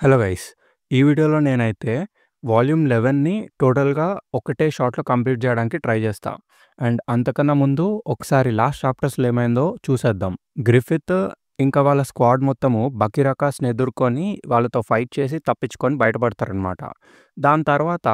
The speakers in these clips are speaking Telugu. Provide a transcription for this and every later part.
Hello guys! ఈ వీడియోలో నేనైతే వాల్యూమ్ 11ని టోటల్‌గా ఒకటే షాట్‌లో కంప్లీట్ జేయడానికి ట్రై జేస్తా. అండ్ అంతకన్నా ముందు ఒకసారి లాస్ట్ చాప్టర్స్‌లో ఏమైందో చూసేద్దాం. గ్రిఫిత్ ఇంకా వాళ్ళ స్క్వాడ్ మొత్తము బకీరకాస్‌ని ఎదుర్కొని వాళ్ళతో ఫైట్ చేసి తప్పించుకొని బయటపడతారనమాట. దాని తర్వాత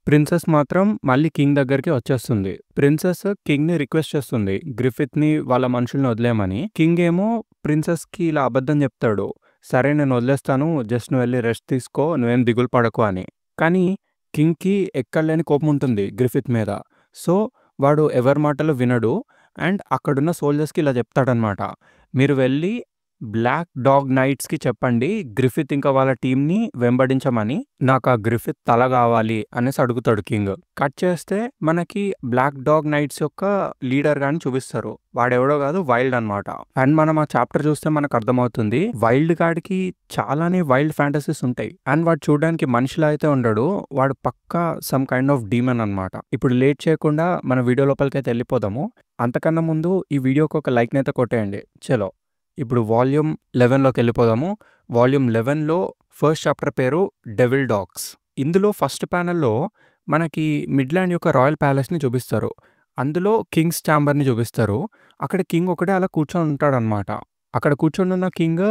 ప్రిన్సెస్ మాత్రం మళ్ళీ కింగ్ దగ్గరికి వచ్చేస్తుంది. ప్రిన్సెస్ కింగ్‌ని రిక్వెస్ట్ చేస్తుంది. గ్రిఫిత్‌ని వాళ్ళ మనుషుల్ని వదిలేయమని. కింగ్ ఏమో ప్రిన్సెస్‌కి ఇలా అబద్ధం జెప్తాడు. సరే నేను వదిలేస్తాను. జస్ట్ నువ్వు వెళ్లి రెస్ట్ తీసుకో. నువ్వేం దిగులు పడకు అని. కానీ కింగ్‌కి ఎక్కడలేని కోపం ఉంటుంది గ్రిఫిత్ మీద. సో, వాడు ఎవరి మాటలు వినడు. అండ్ అక్కడున్న సోల్జర్స్‌కి ఇలా చెప్తాడనమాట. మీరు వెళ్లి బ్లాక్ డాగ్ నైట్స్‌కి చెప్పండి. గ్రిఫిత్ ఇంకా వాళ్ళ టీమ్‌ని వెంబడించమని. నాకు ఆ గ్రిఫిత్ తల కావాలి అనేసి అడుగుతాడు కింగ్. కట్ చేస్తే మనకి బ్లాక్ డాగ్ నైట్స్ యొక్క లీడర్ గాని చూపిస్తారు. వాడెవడో కాదు వైల్డ్ అనమాట. అండ్ మనం ఆ చాప్టర్ చూస్తే మనకు అర్థమవుతుంది. వైల్డ్ గాడికి చాలానే వైల్డ్ ఫ్యాంటసీస్ ఉంటాయి. అండ్ వాడు చూడడానికి మనిషిలా అయితే ఉండడు. వాడు పక్కా సమ్ కైండ్ ఆఫ్ డీమన్ అనమాట. ఇప్పుడు లేట్ చేయకుండా మన వీడియో లోపలికైతే వెళ్ళిపోదాము. అంతకన్నా ముందు ఈ వీడియోకి ఒక లైక్ నైతే కొట్టేయండి. చలో ఇప్పుడు వాల్యూమ్ 11లోకి వెళ్ళిపోదాము. వాల్యూమ్ 11లో ఫస్ట్ చాప్టర్ పేరు డెవిల్ డాగ్స్. ఇందులో ఫస్ట్ ప్యానెల్‌లో మనకి మిడ్‌ల్యాండ్ యొక్క రాయల్ ప్యాలెస్‌ని చూపిస్తారు. అందులో కింగ్స్ ఛాంబర్‌ని చూపిస్తారు. అక్కడ కింగ్ ఒకడే అలా కూర్చొని ఉంటాడనమాట. అక్కడ కూర్చొనున్న కింగ్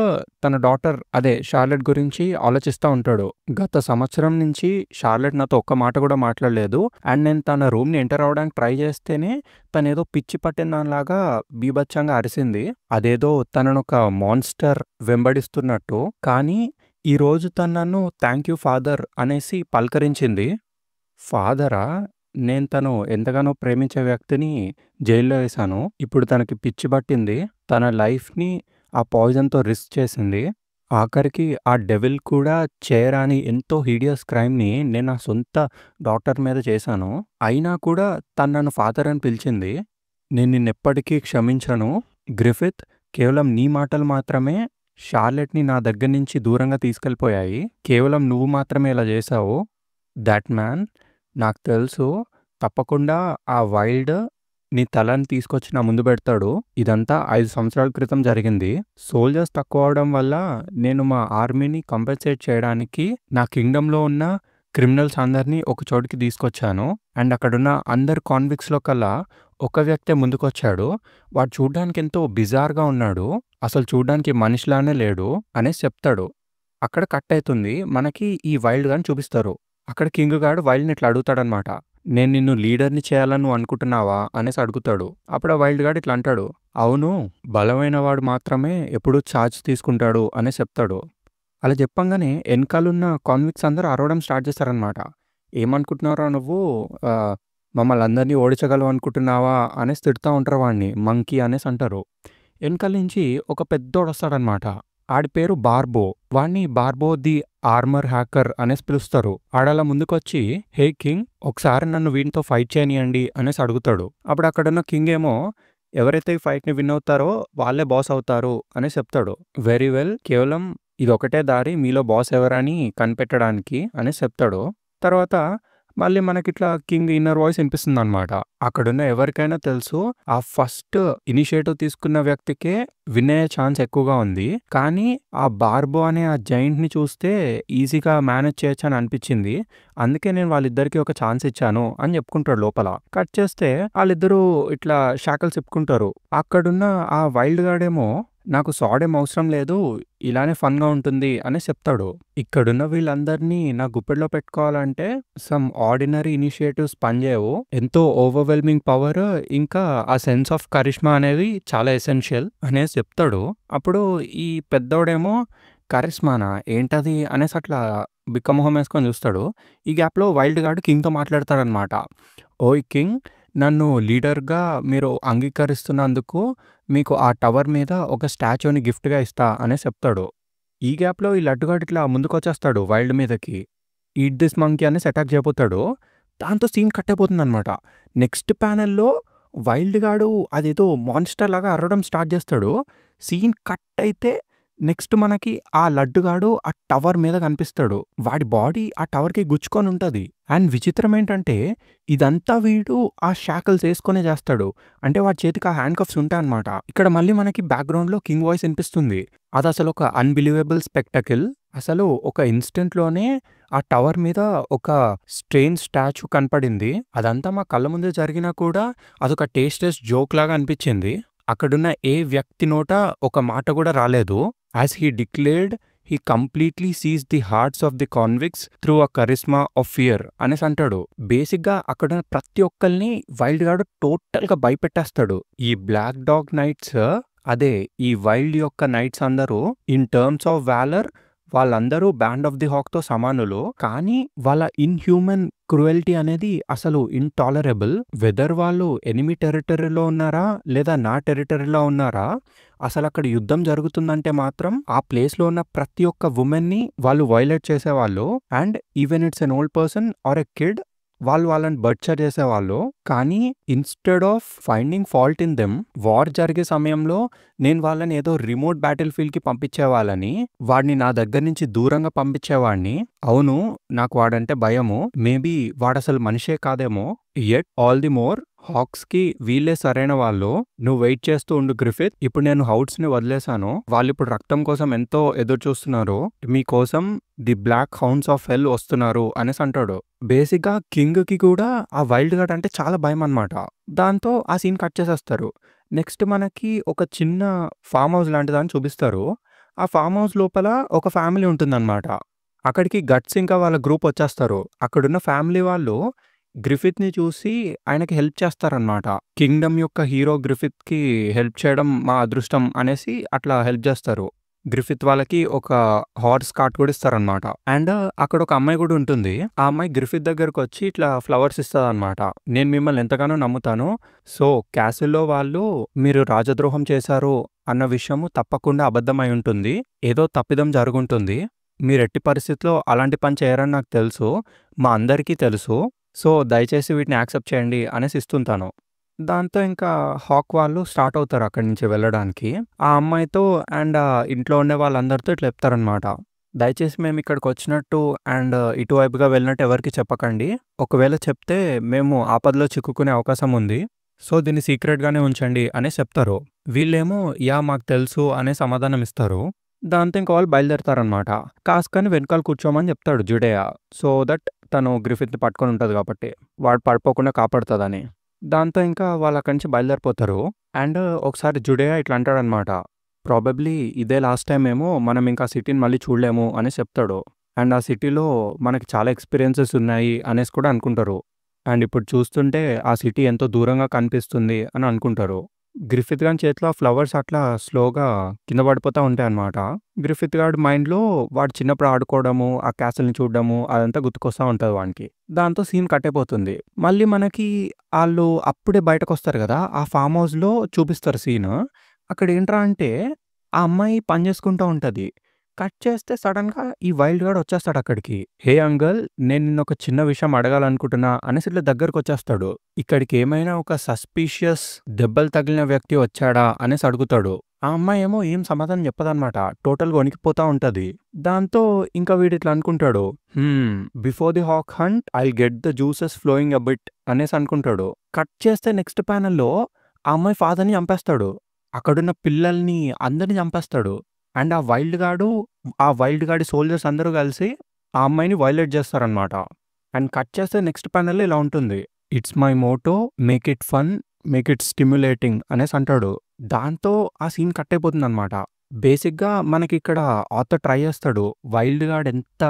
తన డాటర్ అదే షార్లెట్ గురించి ఆలోచిస్తా ఉంటాడు. గత సంవత్సరం నుంచి షార్లెట్ నాతో ఒక్క మాట కూడా మాట్లాడలేదు. అండ్ నేను తన రూమ్‌ని ఎంటర్ అవ్వడానికి ట్రై చేస్తేనే తనేదో పిచ్చి పట్టిన దానిలాగా బీభత్సంగా అరిసింది. అదేదో తననొక మాన్‌స్టర్ వెంబడిస్తున్నట్టు. కానీ ఈరోజు తను నన్ను థాంక్ యూ ఫాదర్ అనేసి పలకరించింది. ఫాదరా? నేను తను ఎంతగానో ప్రేమించే వ్యక్తిని జైల్‌లో ఏశాను. ఇప్పుడు తనకి పిచ్చి పట్టింది. తన లైఫ్‌ని ఆ పాయిజన్‌తో రిస్క్ చేసింది. ఆఖరికి ఆ డెవిల్ కూడా చేయరాని ఎంతో హీడియస్ క్రైమ్‌ని నేను నా సొంత డాటర్ మీద చేశాను. అయినా కూడా తను నన్ను ఫాదర్ అని పిలిచింది. నేను నిన్నెప్పటికీ క్షమించను. గ్రిఫిత్, కేవలం నీ మాటలు మాత్రమే షార్లెట్‌ని నా దగ్గర నుంచి దూరంగా తీసుకెళ్ళిపోయాయి. కేవలం నువ్వు మాత్రమే ఇలా చేశావు. థట్ మ్యాన్ నాకు తెలుసు తప్పకుండా ఆ వైల్డ్ నీ తలని తీసుకొచ్చి నా ముందు పెడతాడు. ఇదంతా 5 సంవత్సరాల క్రితం జరిగింది. సోల్జర్స్ తక్కువ అవడం వల్ల నేను మా ఆర్మీని కంపెన్సేట్ చేయడానికి నా కింగ్డమ్‌లో ఉన్న క్రిమినల్స్ అందరినీ ఒక చోటికి తీసుకొచ్చాను. అండ్ అక్కడున్న అందరు కాన్విక్ట్స్‌లో కల్లా ఒక వ్యక్తే ముందుకొచ్చాడు. వాడు చూడ్డానికి ఎంతో బిజార్‌గా ఉన్నాడు. అసలు చూడ్డానికి మనిషిలానే లేడు అనేసి చెప్తాడు. అక్కడ కట్ అయితుంది. మనకి ఈ వైల్డ్ గాని చూపిస్తారు. అక్కడ కింగ్ గాడు వైల్డ్‌ని ఇట్లా అడుగుతాడనమాట. నేను నిన్ను లీడర్‌ని చేయాలని నువ్వు అనుకుంటున్నావా? అనేసి అడుగుతాడు. అప్పుడు ఆ వైల్డ్ గాడు ఇట్లా అంటాడు. అవును. బలమైన వాడు మాత్రమే ఎప్పుడూ ఛార్జ్ తీసుకుంటాడు అనేసి చెప్తాడు. అలా చెప్పంగానే ఎనకాలున్న కాన్విక్ట్స్ అందరూ అరవడం స్టార్ట్ చేస్తారనమాట. ఏమనుకుంటున్నావురా నువ్వు? మమ్మల్ని అందరినీ ఓడించగలవు అనుకుంటున్నావా? అనేసి తిడతా ఉంటారు వాడిని. మంకీ అనేసి అంటారు. ఎనకాల నుంచి ఒక పెద్దోడొస్తాడనమాట. ఆడి పేరు బార్బో. వాడిని బార్బో ది ఆర్మర్ హ్యాకర్ అనేసి పిలుస్తారు. ఆడలా ముందుకొచ్చి హే కింగ్, ఒకసారి నన్ను వీనితో ఫైట్ చేయనియండి అనేసి అడుగుతాడు. అప్పుడు అక్కడున్న కింగ్ ఏమో ఎవరైతే ఈ ఫైట్‌ని విన్ అవుతారో వాళ్ళే బాస్ అవుతారు అనేసి చెప్తాడు. వెరీ వెల్, కేవలం ఇదొకటే దారి మీలో బాస్ ఎవరని కనిపెట్టడానికి అనేసి చెప్తాడు. తర్వాత మళ్ళీ మనకిట్లా కింగ్ ఇన్నర్ వాయిస్ వినిపిస్తుందనమాట. అక్కడున్న ఎవరికైనా తెలుసు ఆ ఫస్ట్ ఇనిషియేటివ్ తీసుకున్న వ్యక్తికే విన్ అయ్యే ఛాన్స్ ఎక్కువగా ఉంది. కానీ ఆ బార్బో అనే ఆ జైంట్‌ని చూస్తే ఈజీగా మేనేజ్ చేయొచ్చని అనిపించింది. అందుకే నేను వాళ్ళిద్దరికీ ఒక ఛాన్స్ ఇచ్చాను అని చెప్పుకుంటాడు లోపల. కట్ చేస్తే ఆళ్ళిద్దరూ ఇట్లా షాకల్స్ ఇప్పుకుంటారు. అక్కడున్న ఆ వైల్డ్ గాడేమో నాకు సాడేం అవసరం లేదు. ఇలానే ఫన్‌గా ఉంటుంది అనేసి చెప్తాడు. ఇక్కడున్న వీళ్ళందరినీ నా గుప్పెట్లో పెట్టుకోవాలంటే సమ్ ఆర్డినరీ ఇనిషియేటివ్స్ పనిచేయవు. ఎంతో ఓవర్‌వెల్మింగ్ పవర్ ఇంకా ఆ సెన్స్ ఆఫ్ కరిష్మా అనేవి చాలా ఎసెన్షియల్ అనేసి చెప్తాడు. అప్పుడు ఈ పెద్దోడేమో కరిష్మానా ఏంటది అనేసి అట్లా బిక్కమొహం వేసుకొని చూస్తాడు. ఈ గ్యాప్‌లో వైల్డ్ గాడు కింగ్‌తో మాట్లాడతాడనమాట. ఓయ్ కింగ్, నన్ను లీడర్‌గా మీరు అంగీకరిస్తున్నందుకు మీకు ఆ టవర్ మీద ఒక స్టాచ్యూని గిఫ్ట్‌గా ఇస్తా అనేసి చెప్తాడు. ఈ గ్యాప్‌లో ఈ లడ్డుగాడు ఇట్లా ముందుకొచ్చేస్తాడు వైల్డ్ మీదకి. ఈట్ దిస్ మంకీ అనేసి అటాక్ చేయబోతాడు. దాంతో సీన్ కట్ అయిపోతుందనమాట. నెక్స్ట్ ప్యానెల్‌లో వైల్డ్ గాడు అదేదో మాన్‌స్టర్ లాగా అరవడం స్టార్ట్ చేస్తాడు. సీన్ కట్ అయితే నెక్స్ట్ మనకి ఆ లడ్డుగాడు ఆ టవర్ మీద కనిపిస్తాడు. వాడి బాడీ ఆ టవర్‌కి గుచ్చుకొని ఉంటది. అండ్ విచిత్రం ఏంటంటే ఇదంతా వీడు ఆ షాకల్స్ ఏసుకొనే చేస్తాడు. అంటే వాడి చేతికి ఆ హ్యాండ్ కఫ్స్ ఉంటాయన్నమాట. ఇక్కడ మళ్ళీ మనకి బ్యాక్‌గ్రౌండ్‌లో కింగ్ వాయిస్ వినిపిస్తుంది. అదసలు ఒక అన్‌బిలీవబుల్ స్పెక్టాకిల్. అసలు ఒక ఇన్‌స్టంట్‌లోనే ఆ టవర్ మీద ఒక స్ట్రేంజ్ స్టాచ్యూ కనపడింది. అదంతా మా కళ్ళ ముందే జరిగినా కూడా అదొక టేస్ట్‌లెస్ జోక్‌లాగా అనిపిచ్చింది. అక్కడున్న ఏ వ్యక్తి నోట ఒక మాట గూడా రాలేదు. As he declared he completely seize the hearts of the convicts through a charisma of fear అనేసి అంటాడు. బేసిక్‌గా అక్కడున్న ప్రతి ఒక్కళ్ళని వైల్డ్ గాడు టోటల్‌గా భయపెట్టేస్తాడు. ఈ బ్లాక్ డాగ్ నైట్స్ అదే ఈ వైల్డ్ యొక్క నైట్స్ అందరూ ఇన్ టర్మ్స్ ఆఫ్ వాలర్ వాళ్ళందరూ బ్యాండ్ ఆఫ్ ది హాక్‌తో సమానులు. కానీ వాళ్ళ ఇన్‌హ్యూమన్ క్రుయల్టీ అనేది అసలు ఇంటాలరబుల్. వెదర్ వాళ్ళు ఎనిమీ టెరిటరీలో ఉన్నారా? లేదా నా టెరిటరీలో ఉన్నారా? అసలక్కడ యుద్ధం జరుగుతుందంటే మాత్రం ఆ ప్లేస్‌లో ఉన్న ప్రతి ఒక్క వుమెన్‌ని వాళ్ళు వయలేట్ చేసేవాళ్ళు. And even it's an old person are a kid వాళ్ళు వాళ్ళని బర్చర్ చేసేవాళ్ళు. కానీ instead of finding fault in them war జరిగే సమయంలో నేను వాళ్ళని ఏదో రిమోట్ బ్యాటిల్ ఫీల్డ్‌కి పంపించేవాళ్ళని, వాడిని నా దగ్గర నుంచి దూరంగా పంపించేవాడిని. అవును, నాకు వాడంటే భయము. మేబీ వాడసలు మనిషే కాదేమో. యెట్ ఆల్ ది మోర్ హాక్స్‌కి వీళ్ళే సరైన వాళ్ళు. నువ్వు వెయిట్ చేస్తూ ఉండు గ్రిఫిత్. ఇప్పుడు నేను హౌడ్స్‌ని వదిలేశాను. వాళ్ళిప్పుడు రక్తం కోసం ఎంతో ఎదురు చూస్తున్నారు. మీకోసం the black hounds of hell వస్తున్నారు అనేసి అంటాడు. బేసిక్‌గా కింగ్‌కి కూడా ఆ వైల్డ్ గార్డ్ అంటే చాలా భయమనమాట. దాంతో ఆ సీన్ కట్ చేసేస్తారు. నెక్స్ట్ మనకి ఒక చిన్న ఫార్మ్ హౌస్ లాంటిదాన్ని చూపిస్తారు. ఆ ఫార్మ్ హౌస్ లోపల ఒక ఫ్యామిలీ ఉంటుందనమాట. అక్కడికి గట్స్ ఇంకా వాళ్ళ గ్రూప్ వచ్చేస్తారు. అక్కడున్న ఫ్యామిలీ వాళ్ళు గ్రిఫిత్‌ని చూసి ఆయనకి హెల్ప్ చేస్తారనమాట. కింగ్డమ్ యొక్క హీరో గ్రిఫిత్‌కి హెల్ప్ చేయడం మా అదృష్టం అనేసి అట్లా హెల్ప్ చేస్తారు. గ్రిఫిత్ వాళ్ళకి ఒక హార్స్ కార్ట్ కూడా ఇస్తారనమాట. అండ్ అక్కడ ఒక అమ్మాయి కూడా ఉంటుంది. ఆ అమ్మాయి గ్రిఫిత్ దగ్గరకొచ్చి ఇట్లా ఫ్లవర్స్ ఇస్తదనమాట. నేను మిమ్మల్ని ఎంతగానో నమ్ముతాను. సో క్యాసిల్‌లో వాళ్ళు మీరు రాజద్రోహం చేశారు అన్న విషయము తప్పకుండా అబద్ధమై ఉంటుంది. ఏదో తప్పిదం జరుగుంటుంది. మీరెట్టి పరిస్థితిలో అలాంటి పని చేయరని నాకు తెలుసు. మా అందరికీ తెలుసు. సో దయచేసి వీటిని యాక్సెప్ట్ చేయండి అనేసి ఇస్తుంటాను. దాంతో ఇంకా హాక్ వాళ్ళు స్టార్ట్ అవుతారు అక్కడి నుంచి వెళ్ళడానికి. ఆ అమ్మాయితో అండ్ ఇంట్లో ఉండే వాళ్ళందరితో ఇట్లా చెప్తారనమాట. దయచేసి మేము ఇక్కడికొచ్చినట్టు అండ్ ఇటువైపుగా వెళ్ళినట్టు ఎవరికీ చెప్పకండి. ఒకవేళ చెప్తే మేము ఆపదలో చిక్కుకునే అవకాశం ఉంది. సో దీన్ని సీక్రెట్‌గానే ఉంచండి అనేసి చెప్తారు. వీళ్ళేమో యాహ్! మాకు తెలుసు అనే సమాధానం ఇస్తారు. దాంతో ఇంక వాళ్ళు బయలుదేరతారనమాట. కాస్కని వెనకాల కూర్చోమని చెప్తాడు జుడేయ. సో దట్ తను గ్రిఫిత్‌ని పట్టుకొని ఉంటది కాబట్టి. వాడు పడిపోకుండా కాపాడుతదని. దాంతో ఇంకా వాళ్ళు అక్కడి నుంచి బయలుదేరిపోతారు. అండ్ ఒకసారి జుడేయ ఇట్లా అంటాడనమాట. ప్రాబబ్లీ ఇదే లాస్ట్ టైమ్ ఏమో మనం ఇంకా సిటీని మళ్ళీ చూడలేము అనేసి చెప్తాడు. అండ్ ఆ సిటీలో మనకి చాలా ఎక్స్‌పీరియన్సెస్ ఉన్నాయి అనేసి కూడా అనుకుంటారు. అండ్ ఇప్పుడు చూస్తుంటే ఆ సిటీ ఎంతో దూరంగా కనిపిస్తుంది అని అనుకుంటారు. గ్రిఫిత్ గాని చేతిలో ఆ ఫ్లవర్స్ అట్లా స్లోగా కింద పడిపోతా ఉంటాయన్నమాట. గ్రిఫిత్ గాడి మైండ్‌లో వాడు చిన్నప్పుడు ఆడుకోవడము, ఆ క్యాసిల్‌ని చూడడము అదంతా గుర్తుకొస్తా ఉంటది వానికి. దాంతో సీన్ కట్ అయిపోతుంది. మళ్ళీ మనకి ఆళ్ళు అప్పుడే బయటకొస్తారు గదా! ఆ ఫార్మ్ హౌస్‌లో చూపిస్తారు సీను. అక్కడేంట్రా అంటే ఆ అమ్మాయి పని చేసుకుంటా ఉంటది. కట్ చేస్తే సడెన్‌గా ఈ వైల్డ్ గార్డ్ వచ్చేస్తాడక్కడికి. "హే అంకల్, నేను నిన్నొక చిన్న విషయం అడగాలనుకుంటున్నా" అనేసి ఇట్లా దగ్గరకొచ్చేస్తాడు. ఇక్కడికేమైనా ఒక సస్పీషియస్ దెబ్బలు తగిలిన వ్యక్తి వచ్చాడా అనేసి అడుగుతాడు. ఆ అమ్మాయేమో ఏం సమాధానం చెప్పదనమాట. టోటల్‌గా వణికిపోతా ఉంటది. దాంతో ఇంకా వీడిట్లా అనుకుంటాడు. Before the hawk hunt I'll get the juices flowing a bit అనేసి అనుకుంటాడు. కట్ చేస్తే నెక్స్ట్ ప్యానెల్‌లో ఆ అమ్మాయి ఫాదర్‌ని చంపేస్తాడు. అక్కడున్న పిల్లల్ని అందరిని చంపేస్తాడు. అండ్ ఆ వైల్డ్ గాడి సోల్జర్స్ అందరూ కలిసి ఆ అమ్మాయిని వయలేట్ చేస్తారనమాట. అండ్ కట్ చేస్తే నెక్స్ట్ ప్యానెల్‌లో ఇలా ఉంటుంది. It's my Moto make it fun, make it stimulating అనేసి అంటాడు. దాంతో ఆ సీన్ కట్ అయిపోతుందనమాట. బేసిక్‌గా మనకిక్కడ ఆథర్ ట్రై చేస్తాడు. వైల్డ్ గాడ్ ఎంత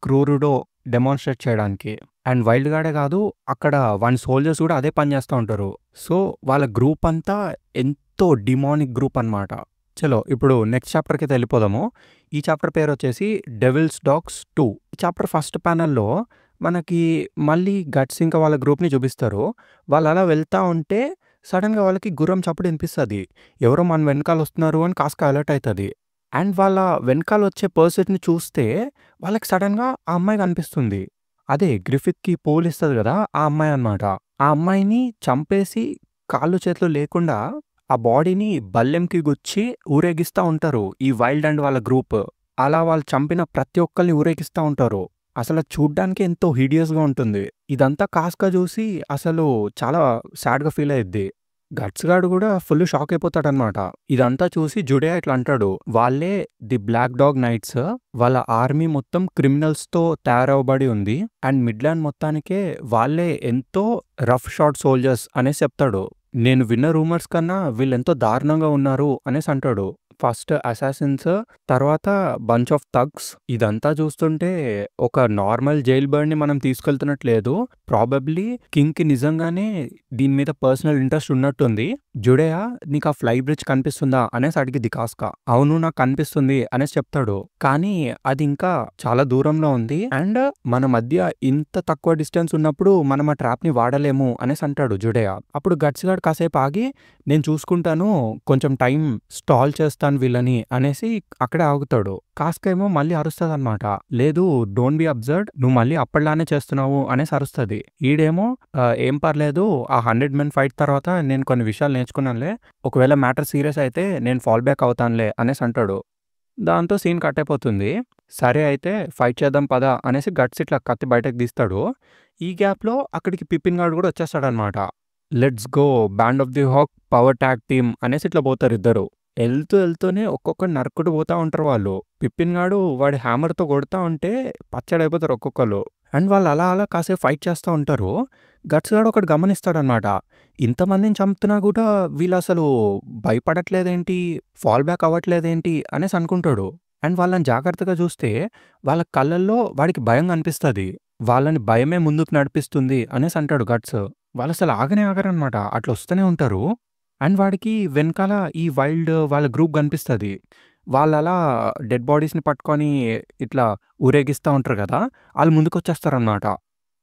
క్రూరుడో డెమాన్‌స్ట్రేట్ చేయడానికి. అండ్ వైల్డ్ గాడే కాదు, అక్కడ వాని సోల్జర్స్ కూడా అదే పని చేస్తా ఉంటారు. సో వాళ్ళ గ్రూప్ అంతా ఎంతో డిమానిక్ గ్రూప్ అనమాట. చలో ఇప్పుడు నెక్స్ట్ చాప్టర్‌కైతే వెళ్ళిపోదాము. ఈ చాప్టర్ పేరొచ్చేసి 'డెవిల్స్ డాగ్స్ 2'. ఈ చాప్టర్ ఫస్ట్ ప్యానెల్‌లో మనకి మళ్ళీ గట్స్ ఇంకా వాళ్ళ గ్రూప్‌ని చూపిస్తారు. వాళ్ళలా వెళ్తా ఉంటే సడెన్‌గా వాళ్ళకి గుర్రం చప్పుడు వినిపిస్తది. ఎవరో మన వెనకాల వస్తున్నారు అని కాస్క అలర్ట్ అయితది. అండ్ వాళ్ళ వెనకాలొచ్చే పర్సన్‌ని చూస్తే వాళ్ళకి సడెన్‌గా ఆ అమ్మాయి కనిపిస్తుంది. అదే గ్రిఫిత్‌కి పూలిస్తది గదా! ఆ అమ్మాయి అన్నమాట. ఆ అమ్మాయిని చంపేసి కాళ్ళు చేతులు లేకుండా ఆ బాడీని బల్లెంకి గుచ్చి ఊరేగిస్తా ఉంటారు ఈ వైల్డ్ అండ్ వాళ్ళ గ్రూప్. అలా వాళ్ళు చంపిన ప్రతి ఒక్కళ్ళని ఊరేగిస్తా ఉంటారు. అసలది చూడ్డానికే ఎంతో హిడియస్‌గా ఉంటుంది. ఇదంతా కాస్క జూసి అసలు చాలా సాడ్‌గా ఫీల్ అయ్యిద్ది. గట్స్ గాడు గూడా ఫుల్ షాక్ అయిపోతాడనమాట. ఇదంతా చూసి జుడే ఇట్లా అంటాడు. వాళ్ళే ది బ్లాక్ డాగ్ నైట్స్. వాళ్ళ ఆర్మీ మొత్తం క్రిమినల్స్‌తో తయారవ్వబడి ఉంది. అండ్ మిడ్‌ల్యాండ్ మొత్తానికే వాళ్ళే ఎంతో రఫ్ షాట్ సోల్జర్స్ అనేసి చెప్తాడు. నేను విన్న రూమర్స్ కన్నా వీళ్ళెంతో దారుణంగా ఉన్నారు అనేసి అంటాడు. ఫస్ట్ అసాసిన్స్, తర్వాత బంచ్ ఆఫ్ థగ్స్. ఇదంతా చూస్తుంటే ఒక నార్మల్ జైల్ బర్డ్‌ని మనం తీసుకెళ్తున్నట్టు లేదు. ప్రాబబ్లీ కింగ్‌కి నిజంగానే దీని మీద పర్సనల్ ఇంట్రెస్ట్ ఉన్నట్టుంది. జుడేయా నీకా ఫ్లై బ్రిడ్జ్ కనిపిస్తుందా అనేసి అడిగిద్ది కాస్కా. అవును నాకు కనిపిస్తుంది అనేసి చెప్తాడు. కానీ అది ఇంకా చాలా దూరంలో ఉంది. అండ్ మన మధ్య ఇంత తక్కువ డిస్టెన్స్ ఉన్నప్పుడు మనం ఆ ట్రాప్‌ని వాడలేము అనేసి అంటాడు జుడేయా. అప్పుడు గట్స్ గాడు కాసేపు ఆగి నేను చూసుకుంటాను, కొంచెం టైం స్టాల్ చేస్తాను వీళ్ళని అనేసి అక్కడే ఆగుతాడు. కాస్కా ఏమో మళ్ళీ అరుస్తదనమాట. లేదు డోంట్ బి అబ్సర్డ్, నువ్వు మళ్ళీ అప్పటిలానే చేస్తున్నావు అనేసి అరుస్తది. ఈడేమో ఏం పర్లేదు, ఆ 100 మెన్ ఫైట్ తర్వాత నేను కొన్ని విషయాలు నేర్చుకున్నానులే, ఒకవేళ మ్యాటర్ సీరియస్ అయితే నేను ఫాల్ బ్యాక్ అవుతానులే అనేసి అంటాడు. దాంతో సీన్ కట్ అయిపోతుంది. సరే అయితే ఫైట్ చేద్దాం పదా అనేసి గట్స్ ఇట్లా కత్తి బయటకు తీస్తాడు. ఈ గ్యాప్‌లో అక్కడికి పిప్పిన్ గాడు కూడా వచ్చేస్తాడనమాట. Let's go band of the hawk power tag team అనేసి ఇట్లా పోతారు ఇద్దరు. వెళ్తూనే ఒక్కొక్కడిని నరుక్కుంటూ పోతా ఉంటారు వాళ్ళు. పిప్పిన్ గాడు వాడి హ్యామర్‌తో కొడతా ఉంటే పచ్చడైపోతారు ఒక్కొక్కళ్ళు. అండ్ వాళ్ళు అలా కాసేపు ఫైట్ చేస్తా ఉంటారు. గట్స్ గాడు ఒకటి గమనిస్తాడనమాట. ఇంతమందిని చంపుతున్నా కూడా వీళ్ళసలు భయపడట్లేదేంటి, ఫాల్ బ్యాక్ అవ్వట్లేదేంటి అనేసి అనుకుంటాడు. అండ్ వాళ్ళని జాగ్రత్తగా చూస్తే వాళ్ళ కళ్ళల్లో వాడికి భయం కనిపిస్తది. వాళ్ళని భయమే ముందుకు నడిపిస్తుంది అనేసి అంటాడు గట్స్. వాళ్ళసలు ఆగనే ఆగరనమాట. అట్లా వస్తూనే ఉంటారు. అండ్ వాడికి వెనకాల ఈ వైల్డ్ వాళ్ళ గ్రూప్ కనిపిస్తది. వాళ్ళలా డెడ్ బాడీస్‌ని పట్టుకొని ఇట్లా ఊరేగిస్తా ఉంటారు కదా! ఆళ్ళు ముందుకొచ్చేస్తారనమాట.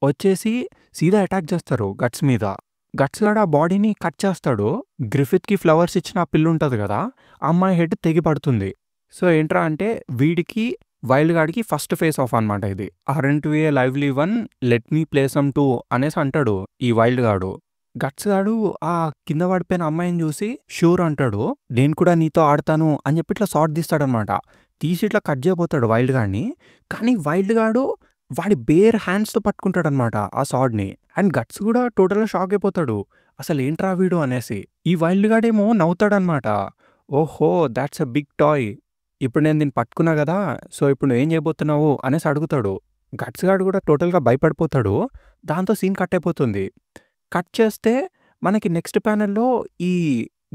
వచ్చేసి సీదా అటాక్ చేస్తారు గట్స్ మీద. గట్స్ గాడు ఆ బాడీని కట్ చేస్తాడు. గ్రిఫిత్‌కి ఫ్లవర్స్ ఇచ్చిన ఆ పిల్లుంటది కదా! ఆ అమ్మాయి హెడ్ తెగి పడుతుంది. సో ఏంట్రా అంటే వీడికి వైల్డ్ గాడికి ఫస్ట్ ఫేస్ ఆఫ్ అనమాట ఇది. Aren't we a lively one, let me play some too అనేసి అంటాడు ఈ వైల్డ్ గాడు. గట్స్ గాడు ఆ కింద పడిపోయిన అమ్మాయిని చూసి ష్యూర్ అంటాడు. నేను కూడా నీతో ఆడతాను అని చెప్పి ఇట్లా షాట్ తీస్తాడనమాట. తీసి ఇట్లా కట్ చేయబోతాడు వైల్డ్ గాడిని. కానీ వైల్డ్ గాడు వాడి బేర్ హ్యాండ్స్‌తో పట్టుకుంటాడనమాట ఆ సాడ్‌ని. అండ్ గట్స్ కూడా టోటల్‌గా షాక్ అయిపోతాడు. అసలేంట్రా వీడు అనేసి. ఈ వైల్డ్ గాడేమో నవ్వుతాడనమాట. ఓహో! That's a big toy. ఇప్పుడు నేను దీన్ని పట్టుకున్నా గదా! సో ఇప్పుడు నువ్వేం చేయబోతున్నావు అనేసి అడుగుతాడు. గట్స్ గాడు కూడా టోటల్‌గా భయపడిపోతాడు. దాంతో సీన్ కట్ అయిపోతుంది. కట్ చేస్తే మనకి నెక్స్ట్ ప్యానెల్‌లో ఈ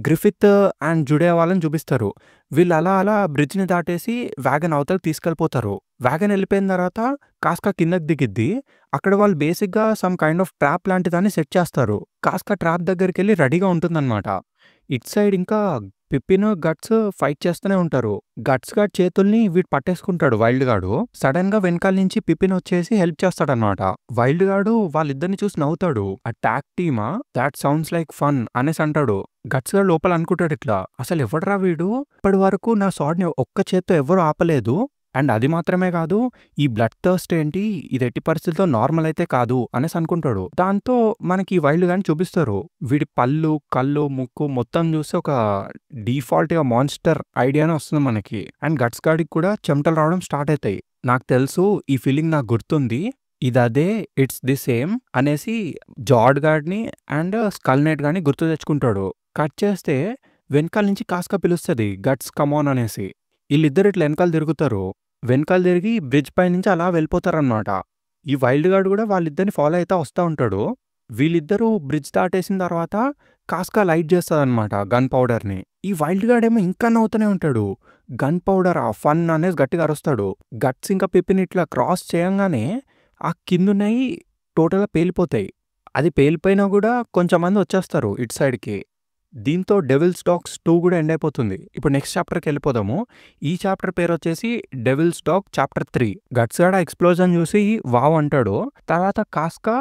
గ్రిఫిత్ అండ్ జుడే వాళ్ళని చూపిస్తారు. వీళ్ళు అలా బ్రిడ్జ్‌ని దాటేసి వ్యాగన్ అవతలకి తీసుకెళ్ళిపోతారు. వ్యాగన్ వెళ్ళిపోయిన తర్వాత కాస్కా కిందకి దిగిద్ది. అక్కడ వాళ్ళు బేసిక్‌గా సమ్ కైండ్ ఆఫ్ ట్రాప్ లాంటి దాన్ని సెట్ చేస్తారు. కాస్కా ట్రాప్ దగ్గరికెళ్ళి రెడీగా ఉంటుందనమాట. ఇటు సైడ్ ఇంకా పిప్పిన్, గట్స్ ఫైట్ చేస్తూనే ఉంటారు. గట్స్ గాడి చేతుల్ని వీడు పట్టేసుకుంటాడు వైల్డ్ గాడు. సడెన్‌గా వెనకాల నుంచి పిప్పిన్ వచ్చేసి హెల్ప్ చేస్తాడనమాట. వైల్డ్ గాడు వాళ్ళిద్దరిని చూసి నవ్వుతాడు. ఆ టాగ్ టీమా? థాట్ సౌండ్స్ లైక్ ఫన్ అనేసి అంటాడు. గట్స్ గాడు లోపల అనుకుంటాడు ఇట్లా, అసలు ఎవడ్రా వీడు? ఇప్పటి వరకు నా స్వాడ్‌ని ఒక్క చేత్తో ఎవ్వరు ఆపలేదు. అండ్ అది మాత్రమే కాదు, ఈ బ్లడ్ థర్స్ట్ ఏంటి, ఇది ఎట్టి పరిస్థితుల్లో నార్మల్ అయితే కాదు అనేసి అనుకుంటాడు. దాంతో మనకి వైల్డ్ గాని చూపిస్తారు. వీడి పళ్ళు, కళ్ళు, ముక్కు మొత్తం చూస్తే ఒక డిఫాల్ట్‌గా మాన్స్టర్ ఐడియానే వస్తుంది మనకి. అండ్ గట్స్ గాడికి కూడా చెమటలు రావడం స్టార్ట్ అవుతాయి. నాకు తెలుసు ఈ ఫీలింగ్ నాకు గుర్తుంది. ఇదదే, ఇట్స్ ది సేమ్ అనేసి జార్డ్ గాడిని అండ్ స్కల్ నైట్ గాని గుర్తు తెచ్చుకుంటాడు. కట్ చేస్తే వెనకాల నుంచి కాస్కా పిలుస్తది గట్స్ కమాన్ అనేసి. ఈళ్ళిద్దరు ఇట్లా వెనకాల తిరుగుతారు. వెనకాల తిరిగి బ్రిడ్జ్ పై నుంచి అలా వెళ్ళిపోతారనమాట. ఈ వైల్డ్ గార్డ్ కూడా వాళ్ళిద్దరిని ఫాలో అయితా వస్తా ఉంటాడు. వీళ్ళిద్దరూ బ్రిడ్జ్ దాటేసిన తర్వాత కాస్కా లైట్ చేస్తదనమాట గన్ పౌడర్‌ని. ఈ వైల్డ్ గార్డ్ ఏమో ఇంకా నవ్వుతూనే ఉంటాడు. గన్ పౌడరా ఫన్ అనేసి గట్టిగా అరుస్తాడు. గట్స్ ఇంకా పిప్పిని ఇట్లా క్రాస్ చేయంగానే ఆ కిందున్నయి టోటల్‌గా పేలిపోతాయి. అది పేలిపోయినా కూడా కొంచెంమంది వచ్చేస్తారు ఇటు సైడ్‌కి. దీంతో డెవిల్స్ డాగ్స్ 2 కూడా ఎండ్ అయిపోతుంది. ఇప్పుడు నెక్స్ట్ చాప్టర్‌కి వెళ్ళిపోదాము. ఈ చాప్టర్ పేరొచ్చేసి డెవిల్స్ డాగ్ చాప్టర్ 3. గట్స్ గాడు ఆ ఎక్స్‌ప్లోజన్ చూసి వావ్ అంటాడు. తర్వాత కాస్కా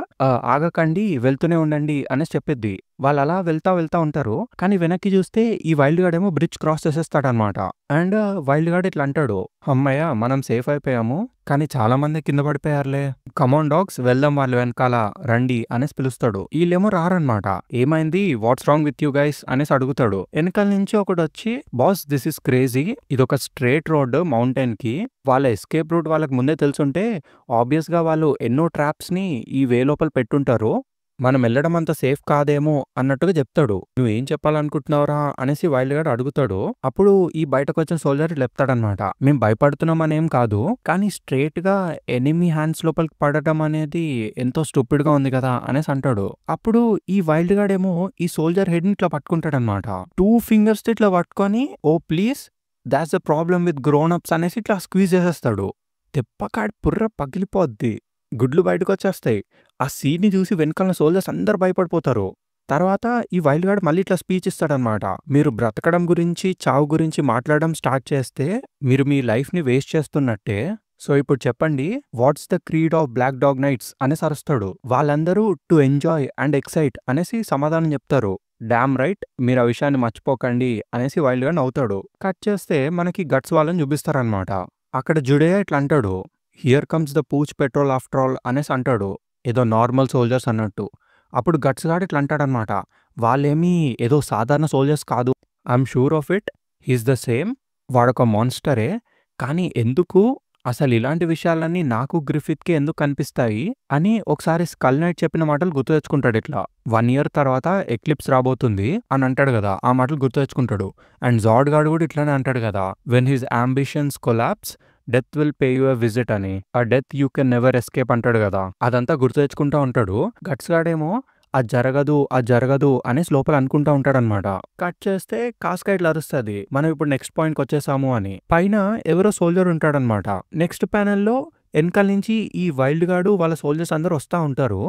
ఆగకండి వెళ్తూనే ఉండండి అనేసి చెప్పిద్ది. వాళ్ళలా వెళ్తా ఉంటారు. కానీ వెనక్కి చూస్తే ఈ వైల్డ్ గార్డ్ ఏమో బ్రిడ్జ్ క్రాస్ చేసేస్తాడనమాట. అండ్ వైల్డ్ గార్డ్ ఇట్లా అంటాడు, హమ్మయ్య మనం సేఫ్ అయిపోయాము. కానీ చాలా మంది కింద పడిపోయారులే. కమాన్ డాగ్స్ వెళ్దాం వాళ్ళ వెనకాల రండి అనేసి పిలుస్తాడు. వీళ్ళేమో రారనమాట. ఏమైంది, what's wrong with you guys అనేసి అడుగుతాడు. వెనకాల నుంచి ఒకడు వచ్చి, బాస్ దిస్ ఇస్ క్రేజీ, ఇదొక స్ట్రేట్ రోడ్ మౌంటైన్ కి. వాళ్ళ ఎస్కేప్ రూట్ వాళ్ళకి ముందే తెలుసుంటే ఆబ్వియస్ గా వాళ్ళు ఎన్నో ట్రాప్స్ ని ఈ వే లోపల పెట్టుంటారు. మనం ఎళ్ళడం అంత సేఫ్ కాదేమో అన్నట్టుగా చెప్తాడు. "నువ్వేం చెప్పాలనుకుంటున్నావురా?" అనేసి వైల్డ్ గార్డ్ అడుగుతాడు. అప్పుడు ఈ బయటకొచ్చిన సోల్జర్ ఇట్లా చెప్తాడనమాట. "మేము భయపడుతున్నామనేం కాదు. కానీ స్ట్రెయిట్‌గా ఎనిమీ హ్యాండ్స్ లోపలికి పడటం అనేది ఎంతో స్టూపిడ్‌గా ఉంది కదా!" అనేసి అంటాడు. అప్పుడు ఈ వైల్డ్ గార్డ్ ఏమో ఈ సోల్జర్ హెడ్‌ని ఇట్లా పట్టుకుంటాడనమాట. 2 ఫింగర్స్‌తో ఇట్లా పట్టుకొని "oh! Please that's the problem with grown ups" అనేసి ఇట్లా స్క్వీజ్ చేసేస్తాడు. దెబ్బకాడి పుర్ర పగిలిపోద్ది. గుడ్లు బయటకొచ్చేస్తాయి. ఆ సీన్‌ని చూసి వెనకాల సోల్జర్స్ అందరూ భయపడిపోతారు. తర్వాత ఈ వైల్డ్ గార్డ్ మళ్ళీ ఇట్లా స్పీచ్ ఇస్తాడనమాట. "మీరు బ్రతకడం గురించి, చావు గురించి మాట్లాడడం స్టార్ట్ చేస్తే మీరు మీ లైఫ్‌ని వేస్ట్ చేస్తున్నట్టే. సో ఇప్పుడు చెప్పండి what's the creed of black dog knights" అనేసి అరుస్తాడు. వాళ్ళందరూ "టు ఎంజాయ్ అండ్ ఎక్సైట్" అనేసి సమాధానం చెప్తారు. "డామ్ రైట్ మీరు ఆ విషయాన్ని మర్చిపోకండి" అనేసి వైల్డ్ గార్డ్ నవ్వుతాడు. కట్ చేస్తే మనకి గట్స్ వాళ్ళని చూపిస్తారనమాట. అక్కడ జుడేయా ఇట్లా అంటాడు. "Here comes the pooch patrol after all" అనేసి అంటాడు. ఏదో నార్మల్ సోల్జర్స్ అన్నట్టు. అప్పుడు గట్స్ గాడు ఇట్లా అంటాడనమాట. "వాళ్ళేమీ ఏదో సాధారణ సోల్జర్స్ కాదు. I'm sure of it. He is the same. వాడొక మాన్స్టరే. కానీ ఎందుకు అసలు ఇలాంటి విషయాలన్నీ నాకు గ్రిఫిత్‌కి ఎందుకు కనిపిస్తాయి" అని ఒకసారి స్కల్ నైట్ చెప్పిన మాటలు గుర్తు తెచ్చుకుంటాడు ఇట్లా. 1 ఇయర్ తర్వాత ఎక్లిప్స్ రాబోతుంది అని అంటాడు గదా! ఆ మాటలు గుర్తు తెచ్చుకుంటాడు. అండ్ జార్డ్ గాడు కూడా ఇట్లానే అంటాడు గదా! "When his ambitions collapse death will pay you a visit" అని. ఆ death you can never escape అంటాడు గదా! అదంతా గుర్తు తెచ్చుకుంటా ఉంటాడు. గట్స్ గాడేమో "అది జరగదు, అది జరగదు" అనేసి లోపల అనుకుంటా ఉంటాడనమాట. కట్ చేస్తే కాస్కా ఇట్లా అరుస్తది. మనం ఇప్పుడు నెక్స్ట్ పాయింట్‌కొచ్చేసాము అని. పైన ఎవరో సోల్జర్ ఉంటాడనమాట. నెక్స్ట్ ప్యానెల్‌లో ఎనకాల నుంచి ఈ వైల్డ్ గాడు వాళ్ళ సోల్జర్స్ అందరూ వస్తా ఉంటారు.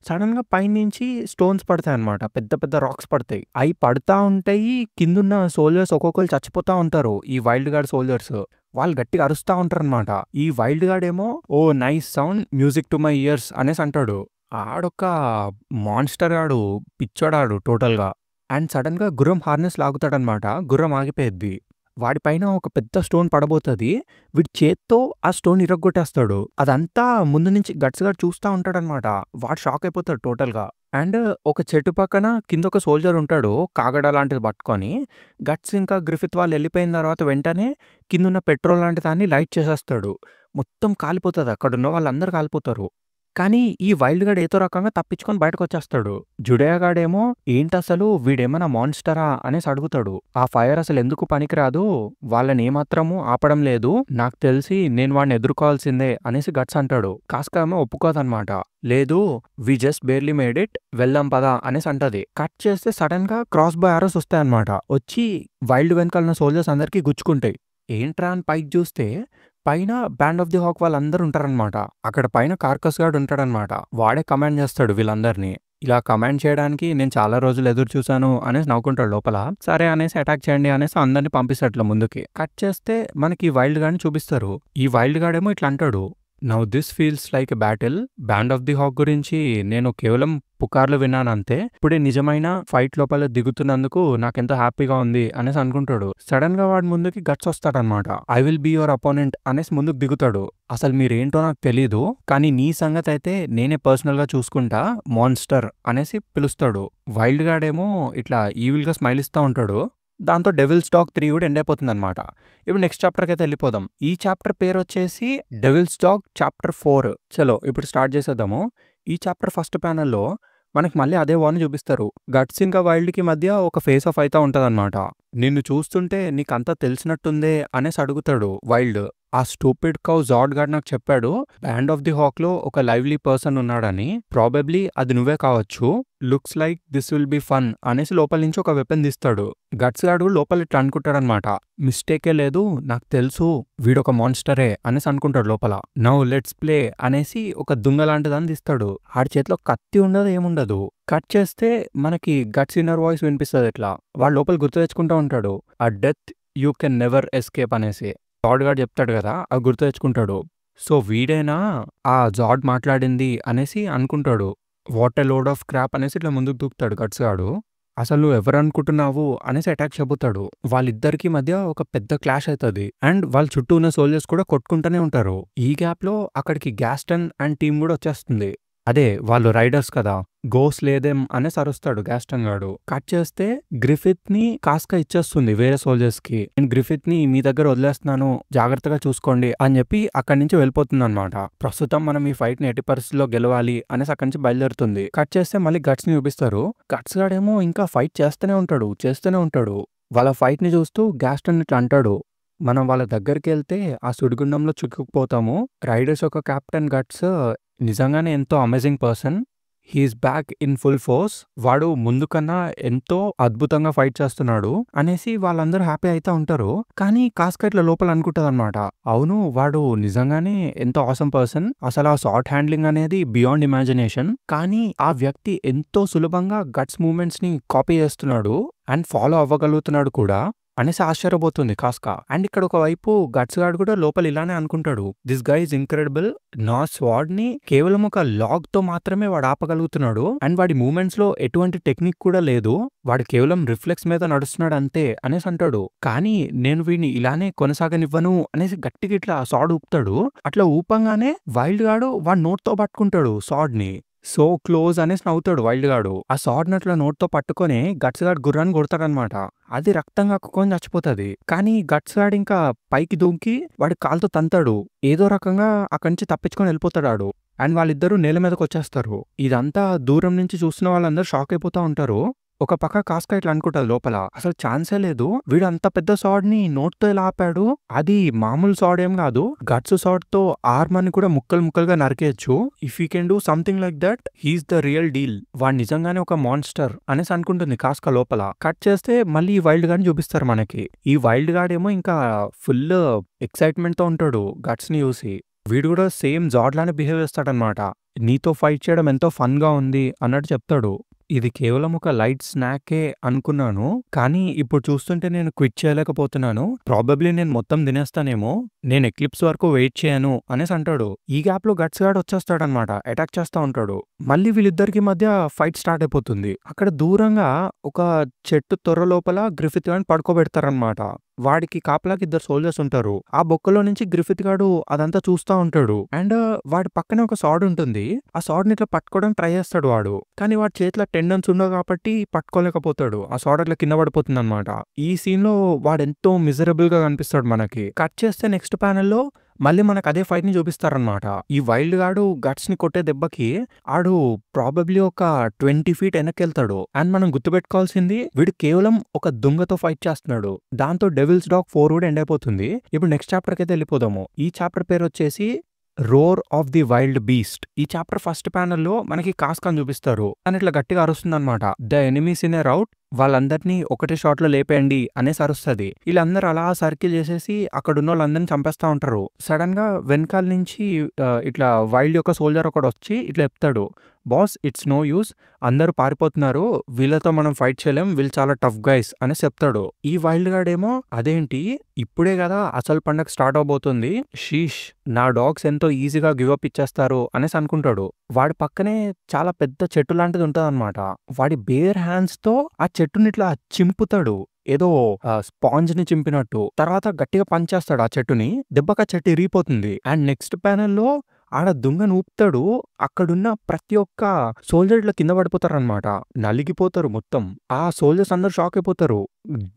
సడెన్‌గా పైనుంచి స్టోన్స్ పడతాయన్నమాట. పెద్ద పెద్ద రాక్స్ పడతాయి. అయి పడతా ఉంటాయి. కిందున్న సోల్జర్స్ ఒక్కొక్కళ్ళు చచ్చిపోతా ఉంటారు. ఈ వైల్డ్ గార్డ్ సోల్జర్స్. వాళ్ళు గట్టిగా అరుస్తా ఉంటారనమాట. ఈ వైల్డ్ గాడేమో "oh! Nice sound music to my ears" అనేసి అంటాడు. ఆడొక మాన్స్టర్ గాడు, పిచ్చోడాడు టోటల్‌గా. అండ్ సడెన్‌గా గుర్రం హార్నెస్ లాగుతాడనమాట. గుర్రం ఆగిపోయిద్ది. వాడి పైన ఒక పెద్ద స్టోన్ పడబోతది. వీడి చేత్తో ఆ స్టోన్ ఇరగ్గొట్టేస్తాడు. అదంతా ముందు నుంచి గట్స్ గాడు చూస్తా ఉంటాడనమాట. వాడు షాక్ అయిపోతాడు టోటల్‌గా. అండ్ ఒక చెట్టు పక్కన కిందొక సోల్జర్ ఉంటాడు. కాగడా లాంటిది పట్టుకొని. గట్స్ ఇంకా గ్రిఫిత్ వాళ్ళు ఎళ్ళిపోయిన తర్వాత వెంటనే కిందున్న పెట్రోల్ లాంటి దాన్ని లైట్ చేసేస్తాడు. మొత్తం కాలిపోతది. అక్కడున్న వాళ్ళందరూ కాలిపోతారు. కానీ ఈ వైల్డ్ గార్డ్ ఏదో రకంగా తప్పించుకొని బయటకొచ్చేస్తాడు. జుడేయా గాడేమో "ఏంటసలు వీడేమన్నా మాన్స్టరా" అనేసి అడుగుతాడు. "ఆ ఫైర్ అసలు ఎందుకు పనికిరాదు. వాళ్ళని ఏమాత్రము ఆపడం లేదు. నాకు తెలిసి నేను వాడిని ఎదుర్కోవాల్సిందే" అనేసి గట్స్ అంటాడు. కాస్కా ఏమో ఒప్పుకోదనమాట. "లేదు we just barely made it. వెళ్దాం పదా" అనేసి అంటది. కట్ చేస్తే సడెన్‌గా క్రాస్ బో యారోస్ వస్తాయన్నమాట. వచ్చి వైల్డ్ వెనకాల సోల్జర్స్ అందరికీ గుచ్చుకుంటాయి. ఏంట్రా అని పైకి చూస్తే పైన బ్యాండ్ ఆఫ్ ది హాక్ వాళ్ళందరూ ఉంటారనమాట. అక్కడ పైన కార్కస్ గాడు ఉంటాడనమాట. వాడే కమాండ్ చేస్తాడు వీళ్ళందరిని. ఇలా కమాండ్ చేయడానికి నేను చాలా రోజులు ఎదురు చూసాను అనేసి నవ్వుకుంటాడు లోపల. సరే అనేసి అటాక్ చేయండి అనేసి అందరిని పంపిస్తాడు ఇట్లా ముందుకి. కట్ చేస్తే మనకి ఈ వైల్డ్ గాడ్ని చూపిస్తారు. ఈ వైల్డ్ గాడేమో ఇట్లా అంటాడు. "Now this feels like a battle. Band of the hawk గురించి నేను కేవలం పుకార్లు విన్నానంతే. ఇప్పుడే నిజమైన ఫైట్ లోపల దిగుతున్నందుకు నాకెంతో హ్యాపీగా ఉంది" అనేసి అనుకుంటాడు. సడన్ గా వాడి ముందుకి గట్స్ వస్తాడనమాట. "I will be your opponent" అనేసి ముందుకు దిగుతాడు. "అసలు మీరేంటో నాకు తెలీదు. కానీ నీ సంగతి అయితే నేనే పర్సనల్ గా చూసుకుంటా. మాన్స్టర్" అనేసి పిలుస్తాడు. వైల్డ్ గాడేమో ఇట్లా ఈవిల్ గా స్మైల్ ఇస్తా ఉంటాడు. దాంతో డెవిల్స్ డాగ్ 3 కూడా ఎండ్ అయిపోతుందనమాట. ఇప్పుడు నెక్స్ట్ చాప్టర్కి అయితే వెళ్ళిపోదాం. ఈ చాప్టర్ పేరు వచ్చేసి డెవిల్స్ డాగ్ చాప్టర్ 4. చలో ఇప్పుడు స్టార్ట్ చేసేద్దాము. ఈ చాప్టర్ ఫస్ట్ ప్యానెల్‌లో మనకి మళ్ళీ అదే వార్ని చూపిస్తారు. గట్స్ ఇంకా వైల్డ్‌కి మధ్య ఒక ఫేస్ ఆఫ్ అయితా ఉంటదనమాట. "నిన్ను చూస్తుంటే నీకంతా తెలిసినట్టుందే" అనేసి అడుగుతాడు వైల్డ్. "ఆ స్టూపిడ్ కౌ జార్డ్ గాడు నాకు చెప్పాడు బ్యాండ్ ఆఫ్ ది హాక్‌లో ఒక లైవ్లీ పర్సన్ ఉన్నాడని. ప్రాబబ్లీ అది నువ్వే కావచ్చు. Looks like this will be fun" అనేసి లోపల నుంచి ఒక వెపన్ తీస్తాడు. గట్స్ గాడు లోపల ఇట్లా అనుకుంటాడనమాట. "మిస్టేకే లేదు. నాకు తెలుసు వీడొక మాన్స్టరే" అనేసి అనుకుంటాడు లోపల. "నౌ లెట్స్ ప్లే" అనేసి ఒక దుంగ లాంటిదాన్ని తీస్తాడు. ఆడి చేతిలో కత్తి ఉండదు ఏముండదు. కట్ చేస్తే మనకి గట్స్ ఇన్నర్ వాయిస్ వినిపిస్తది ఇట్లా. వాడు లోపల గుర్తు తెచ్చుకుంటా ఉంటాడు. "ఆ death you can never escape" అనేసి. జార్డ్ గాడు చెప్తాడు కదా, అది గుర్తు తెచ్చుకుంటాడు. సో వీడేనా ఆ జార్డ్ మాట్లాడింది అనేసి అనుకుంటాడు. "What a load of crop" అనేసి ఇట్లా ముందుకు దూకుతాడు గట్స్ గాడు. "అసలు నువ్వు ఎవరనుకుంటున్నావు" అనేసి అటాక్ చెబుతాడు. వాళ్ళిద్దరికి మధ్య ఒక పెద్ద క్లాష్ అవుతుంది. అండ్ వాళ్ళ చుట్టూ ఉన్న సోల్జర్స్ కూడా కొట్టుకుంటూనే ఉంటారు. ఈ గ్యాప్ లో అక్కడికి గ్యాస్టన్ అండ్ టీం కూడా వచ్చేస్తుంది. అదే వాళ్ళు రైడర్స్ కదా! గో స్లే దెమ్ అనేసి అరుస్తాడు గాస్టన్ గాడు. కట్ చేస్తే గ్రిఫిత్‌ని కాస్కా ఇచ్చేస్తుంది వేరే సోల్జర్స్‌కి. నేను గ్రిఫిత్‌ని మీ దగ్గర వదిలేస్తున్నాను. జాగ్రత్తగా చూసుకోండి అని చెప్పి అక్కడి నుంచి వెళ్ళిపోతుందన్నమాట. ప్రస్తుతం మనం ఈ ఫైట్‌ని ఎట్టి పరిస్థితుల్లో గెలవాలి అనేసి అక్కడి నుంచి బయలుదేరుతుంది. కట్ చేస్తే మళ్ళీ గట్స్‌ని చూపిస్తారు. గట్స్ గాడేమో ఇంకా ఫైట్ చేస్తూనే ఉంటాడు. వాళ్ళ ఫైట్‌ని చూస్తూ గాస్టన్ ఇట్లా అంటాడు. మనం వాళ్ళ దగ్గరికెళ్తే ఆ సుడిగుండంలో చిక్కుకుపోతాము. రైడర్స్ యొక్క కెప్టెన్ గట్స్ నిజంగానే ఎంతో amazing person. He is back in full force. వాడు ముందు కన్నా ఎంతో అద్భుతంగా ఫైట్ చేస్తున్నాడు అనేసి వాళ్ళందరూ హ్యాపీ అయితా ఉంటారు. కానీ కాస్కా ఇట్లా లోపల అనుకుంటదన్నమాట. అవును వాడు నిజంగానే ఎంతో ఆసమ్ పర్సన్. అసలు ఆ షార్ట్ హ్యాండ్లింగ్ అనేది బియాండ్ ఇమాజినేషన్. కానీ ఆ వ్యక్తి ఎంతో సులభంగా గట్స్ మూవ్‌మెంట్స్ ని కాపీ చేస్తున్నాడు అండ్ ఫాలో అవ్వగలుగుతున్నాడు కూడా అనేసి ఆశ్చర్యపోతుంది కాస్కా. అండ్ ఇక్కడ ఒకవైపు గట్స్ గాడు కూడా లోపల ఇలానే అనుకుంటాడు. This guy is incredible. నా స్వాడ్ ని కేవలం ఒక లాగ్ తో మాత్రమే వాడు ఆపగలుగుతున్నాడు. అండ్ వాడి మూవ్‌మెంట్స్ లో ఎటువంటి టెక్నిక్ కూడా లేదు. వాడు కేవలం రిఫ్లెక్స్ మీద నడుస్తున్నాడు అంతే అనేసి అంటాడు. కానీ నేను వీడిని ఇలానే కొనసాగనివ్వను అనేసి గట్టిగా ఇట్లా సాడ్ ఊపుతాడు. అట్లా ఊపంగానే వైల్డ్ గాడు వాడి నోట్తో పట్టుకుంటాడు సాడ్ ని. సో క్లోజ్ అనేసి నవ్వుతాడు వైల్డ్ గాడు. ఆ సాడ్ నట్ల నోట్తో పట్టుకొని గట్స్ గాడు గుర్రాన్ని కొడతాడనమాట. అది రక్తం కక్కుకొని చచ్చిపోతుంది. కానీ గట్స్ గాడు ఇంకా పైకి దూకి వాడి కాలుతో తంతాడు. ఏదో రకంగా అక్కడి నుంచి తప్పించుకొని వెళ్ళిపోతాడు ఆడు. అండ్ వాళ్ళిద్దరూ నేల మీదకి వచ్చేస్తారు. ఇదంతా దూరం నుంచి చూస్తున్న వాళ్ళందరూ షాక్ అయిపోతా ఉంటారు. ఒక పక్క కాస్కా ఇట్లా అనుకుంటది లోపల, అసలు ఛాన్సే లేదు, వీడు అంత పెద్ద సాడ్ ని నోట్తో ఎలా ఆపాడు, అది మామూలు సాడ్ ఏం కాదు, గట్స్ సాడ్ తో ఆర్మర్ ని కూడా ముక్కలు ముక్కలుగా నరికేయచ్చు. If you can do something like that he's the real deal. వాడు నిజంగానే ఒక మాన్స్టర్ అనేసి అనుకుంటుంది కాస్కా లోపల. కట్ చేస్తే మళ్ళీ ఈ వైల్డ్ గార్డ్ చూపిస్తారు మనకి. ఈ వైల్డ్ గార్డ్ ఏమో ఇంకా ఫుల్ ఎక్సైట్మెంట్ తో ఉంటాడు గట్స్ ని చూసి. వీడు కూడా సేమ్ జాడ్ లానే బిహేవ్ చేస్తాడనమాట. నీతో ఫైట్ చేయడం ఎంతో ఫన్ గా ఉంది అన్నట్టు చెప్తాడు. ఇది కేవలం ఒక లైట్ స్నాకే అనుకున్నాను, కానీ ఇప్పుడు చూస్తుంటే నేను క్విట్ చేయలేకపోతున్నాను. ప్రాబబ్లీ నేను మొత్తం తినేస్తానేమో, నేను ఎక్లిప్స్ వరకు వెయిట్ చేయను అనేసి అంటాడు. ఈ గ్యాప్ లో గట్స్ గార్డ్ వచ్చేస్తాడనమాట, అటాక్ చేస్తా ఉంటాడు. మళ్ళీ వీళ్ళిద్దరికి మధ్య ఫైట్ స్టార్ట్ అయిపోతుంది. అక్కడ దూరంగా ఒక చెట్టు తొర్ర లోపల గ్రిఫిత్ గాని పడుకోబెడతారనమాట. వాడికి కాపలాకి 2 సోల్జర్స్ ఉంటారు. ఆ బొక్కలో నుంచి గ్రిఫిత్ గాడు అదంతా చూస్తా ఉంటాడు. అండ్ వాడి పక్కనే ఒక సాడ్ ఉంటుంది. ఆ సాడ్ ని ఇట్లా పట్టుకోవడానికి ట్రై చేస్తాడు వాడు, కానీ వాడి చేతిలో టెండన్స్ ఉండవు కాబట్టి పట్టుకోలేకపోతాడు. ఆ సాడ్ అట్లా కింద పడిపోతుంది అనమాట. ఈ సీన్ లో వాడు ఎంతో మిజరబుల్ గా కనిపిస్తాడు మనకి. కట్ చేస్తే నెక్స్ట్ ప్యానెల్ లో మళ్ళీ మనకు అదే ఫైట్ ని చూపిస్తారనమాట. ఈ వైల్డ్ గాడు గట్స్ ని కొట్టే దెబ్బకి ఆడు ప్రాబబ్లీ ఒక 20 feet వెనక్కెళ్తాడు. అండ్ మనం గుర్తుపెట్టుకోవాల్సింది, వీడు కేవలం ఒక దొంగతో ఫైట్ చేస్తున్నాడు. దాంతో డెవిల్స్ డాగ్ 4 కూడా ఎండ్ అయిపోతుంది. ఇప్పుడు నెక్స్ట్ చాప్టర్ కి అయితే వెళ్ళిపోదాము. ఈ చాప్టర్ పేరు వచ్చేసి roar of the wild beast. ఈ చాప్టర్ ఫస్ట్ ప్యానెల్ లో మనకి కాస్కాన్ చూపిస్తారు. అని ఇట్లా గట్టిగా అరుస్తుంది అనమాట. The enemies in a rout, వాళ్ళందరినీ ఒకటే షాట్ లో లేపేయండి అనేసి అరుస్తుంది. వీళ్ళందరూ అలా సర్కిల్ చేసేసి అక్కడ ఉన్న వాళ్ళందరినీ చంపేస్తా ఉంటారు. సడన్ గా వెనకాల నుంచి ఇట్లా వైల్డ్ యొక్క సోల్జర్ ఒకడు వచ్చి ఇట్లా చెప్తాడు, బాస్ ఇట్స్ నో యూస్, అందరూ పారిపోతున్నారు, వీళ్ళతో మనం ఫైట్ చేయలేం, వీళ్ళు చాలా టఫ్ గైస్ అని చెప్తాడు. ఈ వైల్డ్ గార్డ్ ఏమో అదేంటి ఇప్పుడే కదా అసలు పండగ స్టార్ట్ అవబోతుంది, షీష్ నా డాగ్స్ ఎంతో ఈజీగా గివ్ అప్ ఇచ్చేస్తారు అనేసి అనుకుంటాడు. వాడి పక్కనే చాలా పెద్ద చెట్టు లాంటిది ఉంటది అనమాట. వాడి బేర్ హ్యాండ్స్ తో ఆ చెట్టుని ఇట్లా చింపుతాడు, ఏదో స్పాంజ్ ని చింపినట్టు. తర్వాత గట్టిగా పంచేస్తాడు ఆ చెట్టుని. దెబ్బక చెట్టు ఇరిగిపోతుంది. అండ్ నెక్స్ట్ ప్యానెల్ లో ఆడ దుంగను ఊపుతాడు. అక్కడున్న ప్రతి ఒక్క సోల్జర్ ఇట్లా కింద పడిపోతారు అనమాట, నలిగిపోతారు మొత్తం. ఆ సోల్జర్స్ అందరు షాక్ అయిపోతారు.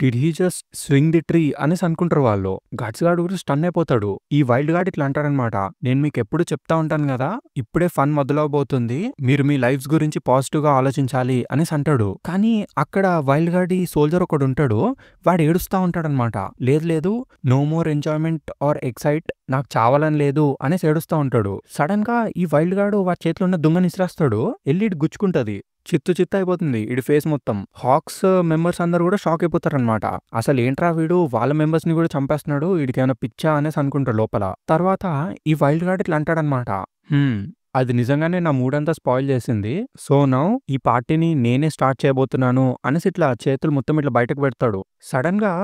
Did he just swing the tree అనేసి అనుకుంటారు వాళ్ళు. గట్స్ గార్డ్ కూడా స్టన్ అయిపోతాడు. ఈ వైల్డ్ గార్డ్ ఇట్లా అంటారనమాట, నేను మీకు ఎప్పుడు చెప్తా ఉంటాను కదా, ఇప్పుడే ఫన్ మొదలవబోతుంది, మీరు మీ లైఫ్స్ గురించి పాజిటివ్ గా ఆలోచించాలి అనేసి అంటాడు. కానీ అక్కడ వైల్డ్ గార్డ్ ఈ సోల్జర్ ఒకడు ఉంటాడు, వాడు ఏడుస్తా ఉంటాడనమాట. లేదు no more enjoyment or excite, నాకు చావాలని లేదు అనేసి ఏడుస్తా ఉంటాడు. సడన్ గా ఈ వైల్డ్ గార్డ్ వాడి చేతిలో ఉన్న దుంగని ఇసిరేస్తాడు. వెళ్ళి ఇటు గుచ్చుకుంటది. చిత్తు అయిపోతుంది ఇడి ఫేస్ మొత్తం. హాక్స్ మెంబర్స్ అందరు కూడా షాక్ అయిపోతారనమాట. అసలు ఏంట్రా వీడు వాళ్ళ మెంబర్స్ ని కూడా చంపేస్తున్నాడు, వీడికి ఏమైనా పిచ్చా అనేసి అనుకుంటారు లోపల. తర్వాత ఈ వైల్డ్ గార్డ్ ఇట్లా అంటాడనమాట, అది నిజంగానే నా మూడంతా స్పాయిల్ చేసింది, సో నౌ ఈ పార్టీని నేనే స్టార్ట్ చేయబోతున్నాను అనేసి ఇట్లా చేతులు మొత్తం ఇట్లా బయటకు పెడతాడు. సడన్ గా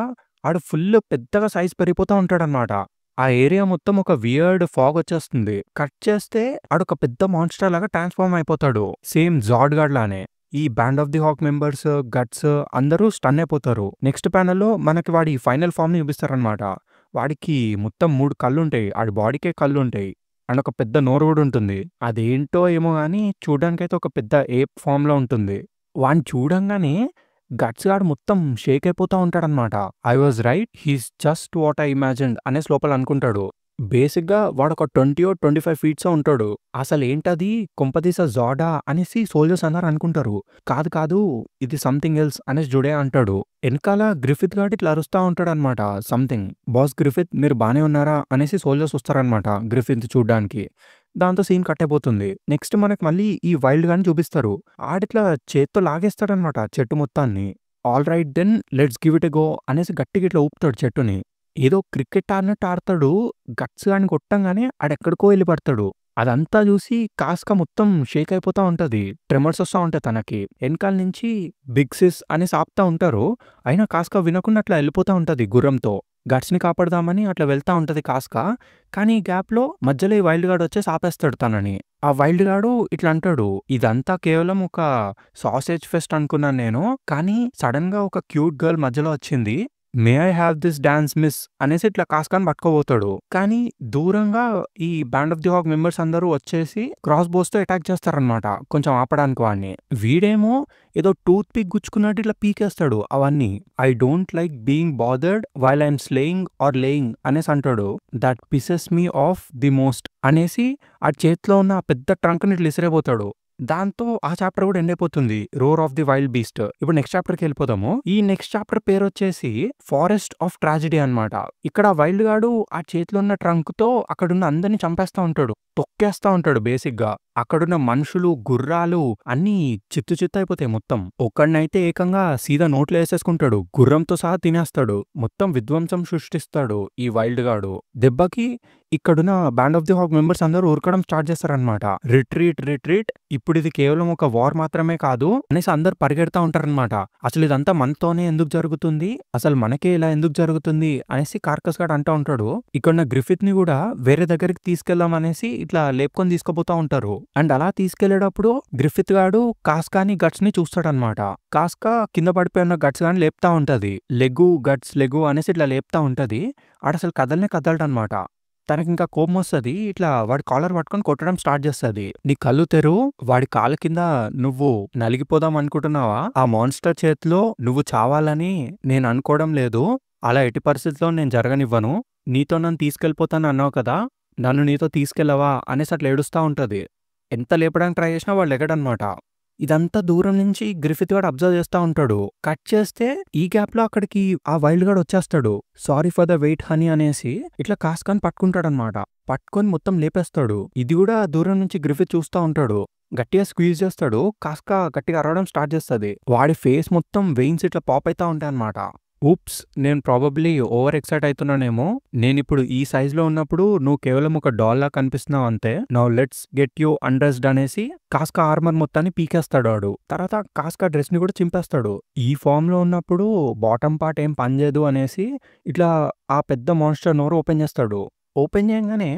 ఆడు ఫుల్ పెద్దగా సైజ్ పెరిగిపోతా ఉంటాడనమాట. ఆ ఏరియా మొత్తం ఒక వియర్డ్ ఫాగ్ వచ్చేస్తుంది. కట్ చేస్తే ఆడొక పెద్ద మాన్స్టర్ లాగా ట్రాన్స్ఫార్మ్ అయిపోతాడు, సేమ్ జాడ్ గార్డ్ లానే. ఈ band of the hawk members, Guts అందరూ స్టన్ అయిపోతారు. నెక్స్ట్ ప్యానెల్లో మనకి వాడి ఫైనల్ ఫామ్ ని చూపిస్తారనమాట. వాడికి మొత్తం 3 కళ్ళు ఉంటాయి, ఆడి బాడీకే కళ్ళు ఉంటాయి. అండ్ ఒక పెద్ద నోరు గూడా ఉంటుంది. అదేంటో ఏమో గానీ చూడ్డానికైతే ఒక పెద్ద ఏప్ ఫార్మ్‌లో ఉంటుంది. వాడిని చూడంగానే గట్స్ గాడు మొత్తం షేక్ అయిపోతా ఉంటాడనమాట. I was right. He is just what I imagined అనేసి లోపల అనుకుంటాడు. బేసిక్‌గా వాడొక 20 25 ఫీట్సో ఉంటాడు. అసలేంటది కొంపదీస జోర్డా అనేసి సోల్జర్స్ అందరూ అనుకుంటారు. కాదు కాదు ఇది సంథింగ్ ఎల్స్ అనేసి జుడే అంటాడు. ఎనకాల గ్రిఫిత్ గాడు ఇట్లా అరుస్తా ఉంటాడనమాట సంథింగ్. బాస్ గ్రిఫిత్ మీరు బానే ఉన్నారా అనేసి సోల్జర్స్ వస్తారనమాట గ్రిఫిత్ చూడ్డానికి. దాంతో సీన్ కట్ అయిపోతుంది. నెక్స్ట్ మనకు మళ్ళీ ఈ వైల్డ్ గాడిని చూపిస్తారు. ఆడిట్లా చేత్తో లాగేస్తాడనమాట చెట్టు మొత్తాన్ని. All right then let's give it a go అనేసి గట్టిగా ఇట్లా ఊపుతాడు చెట్టుని. ఏదో క్రికెట్ ఆడినట్టు ఆడతాడు. గట్స్ గాడిని కొట్టంగానే ఆడెక్కడికో ఎళ్లి పడతాడు. అదంతా చూసి కాస్క మొత్తం షేక్ అయిపోతా ఉంటది. ట్రెమర్స్ వస్తా ఉంటాయి తనకి. ఎనకాల నుంచి బిగ్ సిస్ అనేసి ఆపుతా ఉంటారు. అయినా కాస్క వినకుండా అట్లా ఎళ్ళిపోతా ఉంటది గుర్రంతో. గట్స్‌ని కాపాడదామని అట్లా వెళ్తా ఉంటది కాస్క. కానీ ఈ గ్యాప్‌లో మధ్యలో ఈ వైల్డ్ గార్డ్ వచ్చేసి ఆపేస్తాడు తనని. ఆ వైల్డ్ గాడు ఇట్లా అంటాడు, "ఇదంతా కేవలం ఒక సాసేజ్ ఫెస్ట్ అనుకున్నాను నేను. కానీ సడెన్‌గా ఒక క్యూట్ గర్ల్ మధ్యలో వచ్చింది. May I have this dance miss" అనేసి ఇట్లా కాస్కాని పట్టుకోబోతాడు. కానీ దూరంగా ఈ band of the hawk members అందరూ వచ్చేసి క్రాస్ బోస్‌తో అటాక్ చేస్తారనమాట కొంచెం ఆపడానికి వాడిని. వీడేమో ఏదో టూత్ పిక్ గుచ్చుకున్నట్టు ఇట్లా పీకేస్తాడు అవన్నీ. "I don't like being bothered while I'm slaying or laying" అనేసి అంటాడు. "That pisses me off the most" అనేసి ఆ చేతిలో ఉన్న ఆ పెద్ద ట్రంక్‌ని ఇట్లా ఇసిరేపోతాడు. దాంతో ఆ చాప్టర్ కూడా ఎండ్ అయిపోతుంది. Roar of the wild beast. ఇప్పుడు నెక్స్ట్ చాప్టర్‌కి వెళ్ళిపోదాము. ఈ నెక్స్ట్ చాప్టర్ పేరొచ్చేసి ఫారెస్ట్ ఆఫ్ ట్రాజెడీ అనమాట. ఇక్కడ వైల్డ్ గాడు ఆ చేతిలో ఉన్న ట్రంక్‌తో అక్కడున్న అందరిని చంపేస్తా ఉంటాడు. తొక్కేస్తా ఉంటాడు బేసిక్‌గా. అక్కడున్న మనుషులు, గుర్రాలు అన్నీ చిత్తు చిత్తయిపోతాయి మొత్తం. ఒకడినైతే ఏకంగా సీదా నోట్లో ఏసేసుకుంటాడు. గుర్రంతో సహా తినేస్తాడు. మొత్తం విధ్వంసం సృష్టిస్తాడు ఈ వైల్డ్ గాడు. దెబ్బకి ఇక్కడున్న band of the hawk members అందరూ ఉరకడం స్టార్ట్ చేస్తారనమాట. Retreat retreat. ఇప్పుడిది కేవలం ఒక వార్ మాత్రమే కాదు అనేసి అందరూ పరిగెడతా ఉంటారనమాట. అసలు ఇదంతా మనతోనే ఎందుకు జరుగుతుంది? అసలు మనకే ఇలా ఎందుకు జరుగుతుంది? అనేసి కార్కస్ గాడు అంటా ఉంటాడు. ఇక్కడున్న గ్రిఫిత్‌ని కూడా వేరే దగ్గరికి తీసుకెళ్దాం అనేసి ఇట్లా లేపుకొని తీసుకుపోతా ఉంటారు. అండ్ అలా తీసుకెళ్లేటప్పుడు గ్రిఫిత్ గాడు కాస్కాని గట్స్‌ని చూస్తాడనమాట. కాస్కా కింద పడిపోయిన గట్స్ గాని లేపుతా ఉంటది. లెగు గట్స్ లెగు అనేసి ఇట్లా లేపుతా ఉంటది. ఆడసలు కదలనే కదలడనమాట. తనకింకా కోపమొస్తది. ఇట్లా వాడి కాలర్ పట్టుకొని కొట్టడం స్టార్ట్ చేస్తది. "నీ కళ్ళు తెరువు. వాడి కాళ్ళ కింద నువ్వు నలిగిపోదాం అనుకుంటున్నావా? ఆ మాన్స్టర్ చేతిలో నువ్వు చావాలని నేను అనుకోవడం లేదు. అలా ఎట్టి పరిస్థితిలో నేను జరగనివ్వను. నీతో నన్ను తీసుకెళ్ళిపోతాను అన్నావు కదా! నన్ను నీతో తీసుకెళ్ళవా?" అనేసి అట్లా ఏడుస్తా ఉంటది. ఎంత లేపడానికి ట్రై చేసినా వాడు లెగడనమాట. ఇదంతా దూరం నుంచి గ్రిఫిత్ గాడు అబ్జర్వ్ చేస్తా ఉంటాడు. కట్ చేస్తే ఈ గ్యాప్‌లో అక్కడికి ఆ వైల్డ్ గాడు వచ్చేస్తాడు. "Sorry for the wait honey" అనేసి ఇట్లా కాస్కాని పట్టుకుంటాడనమాట. పట్టుకొని మొత్తం లేపేస్తాడు. ఇది కూడా దూరం నుంచి గ్రిఫిత్ చూస్తా ఉంటాడు. గట్టిగా స్క్వీజ్ చేస్తాడు. కాస్కా గట్టిగా అరవడం స్టార్ట్ చేస్తది. వాడి ఫేస్ మొత్తం వెయిన్స్ ఇట్లా పాప్ అయితా ఉంటాయన్నమాట. ఊప్స్! నేను ప్రాబబ్లీ ఓవర్ ఎక్సైట్ అయితున్నానేమో. నేనిప్పుడు ఈ సైజ్‌లో ఉన్నప్పుడు నువ్వు కేవలం ఒక డాల్‌లా కనిపిస్తున్నావు అంతే. నౌ లెట్స్ గెట్ యూ అండర్స్డ్ అనేసి కాస్కా ఆర్మర్ మొత్తాన్ని పీకేస్తాడు ఆడు. తర్వాత కాస్కా డ్రెస్‌ని కూడా చింపేస్తాడు. ఈ ఫార్మ్‌లో ఉన్నప్పుడు బాటమ్ పార్ట్ ఏం పనిచేయదు అనేసి ఇట్లా ఆ పెద్ద మాన్స్టర్ నోరు ఓపెన్ చేస్తాడు. ఓపెన్ చేయంగానే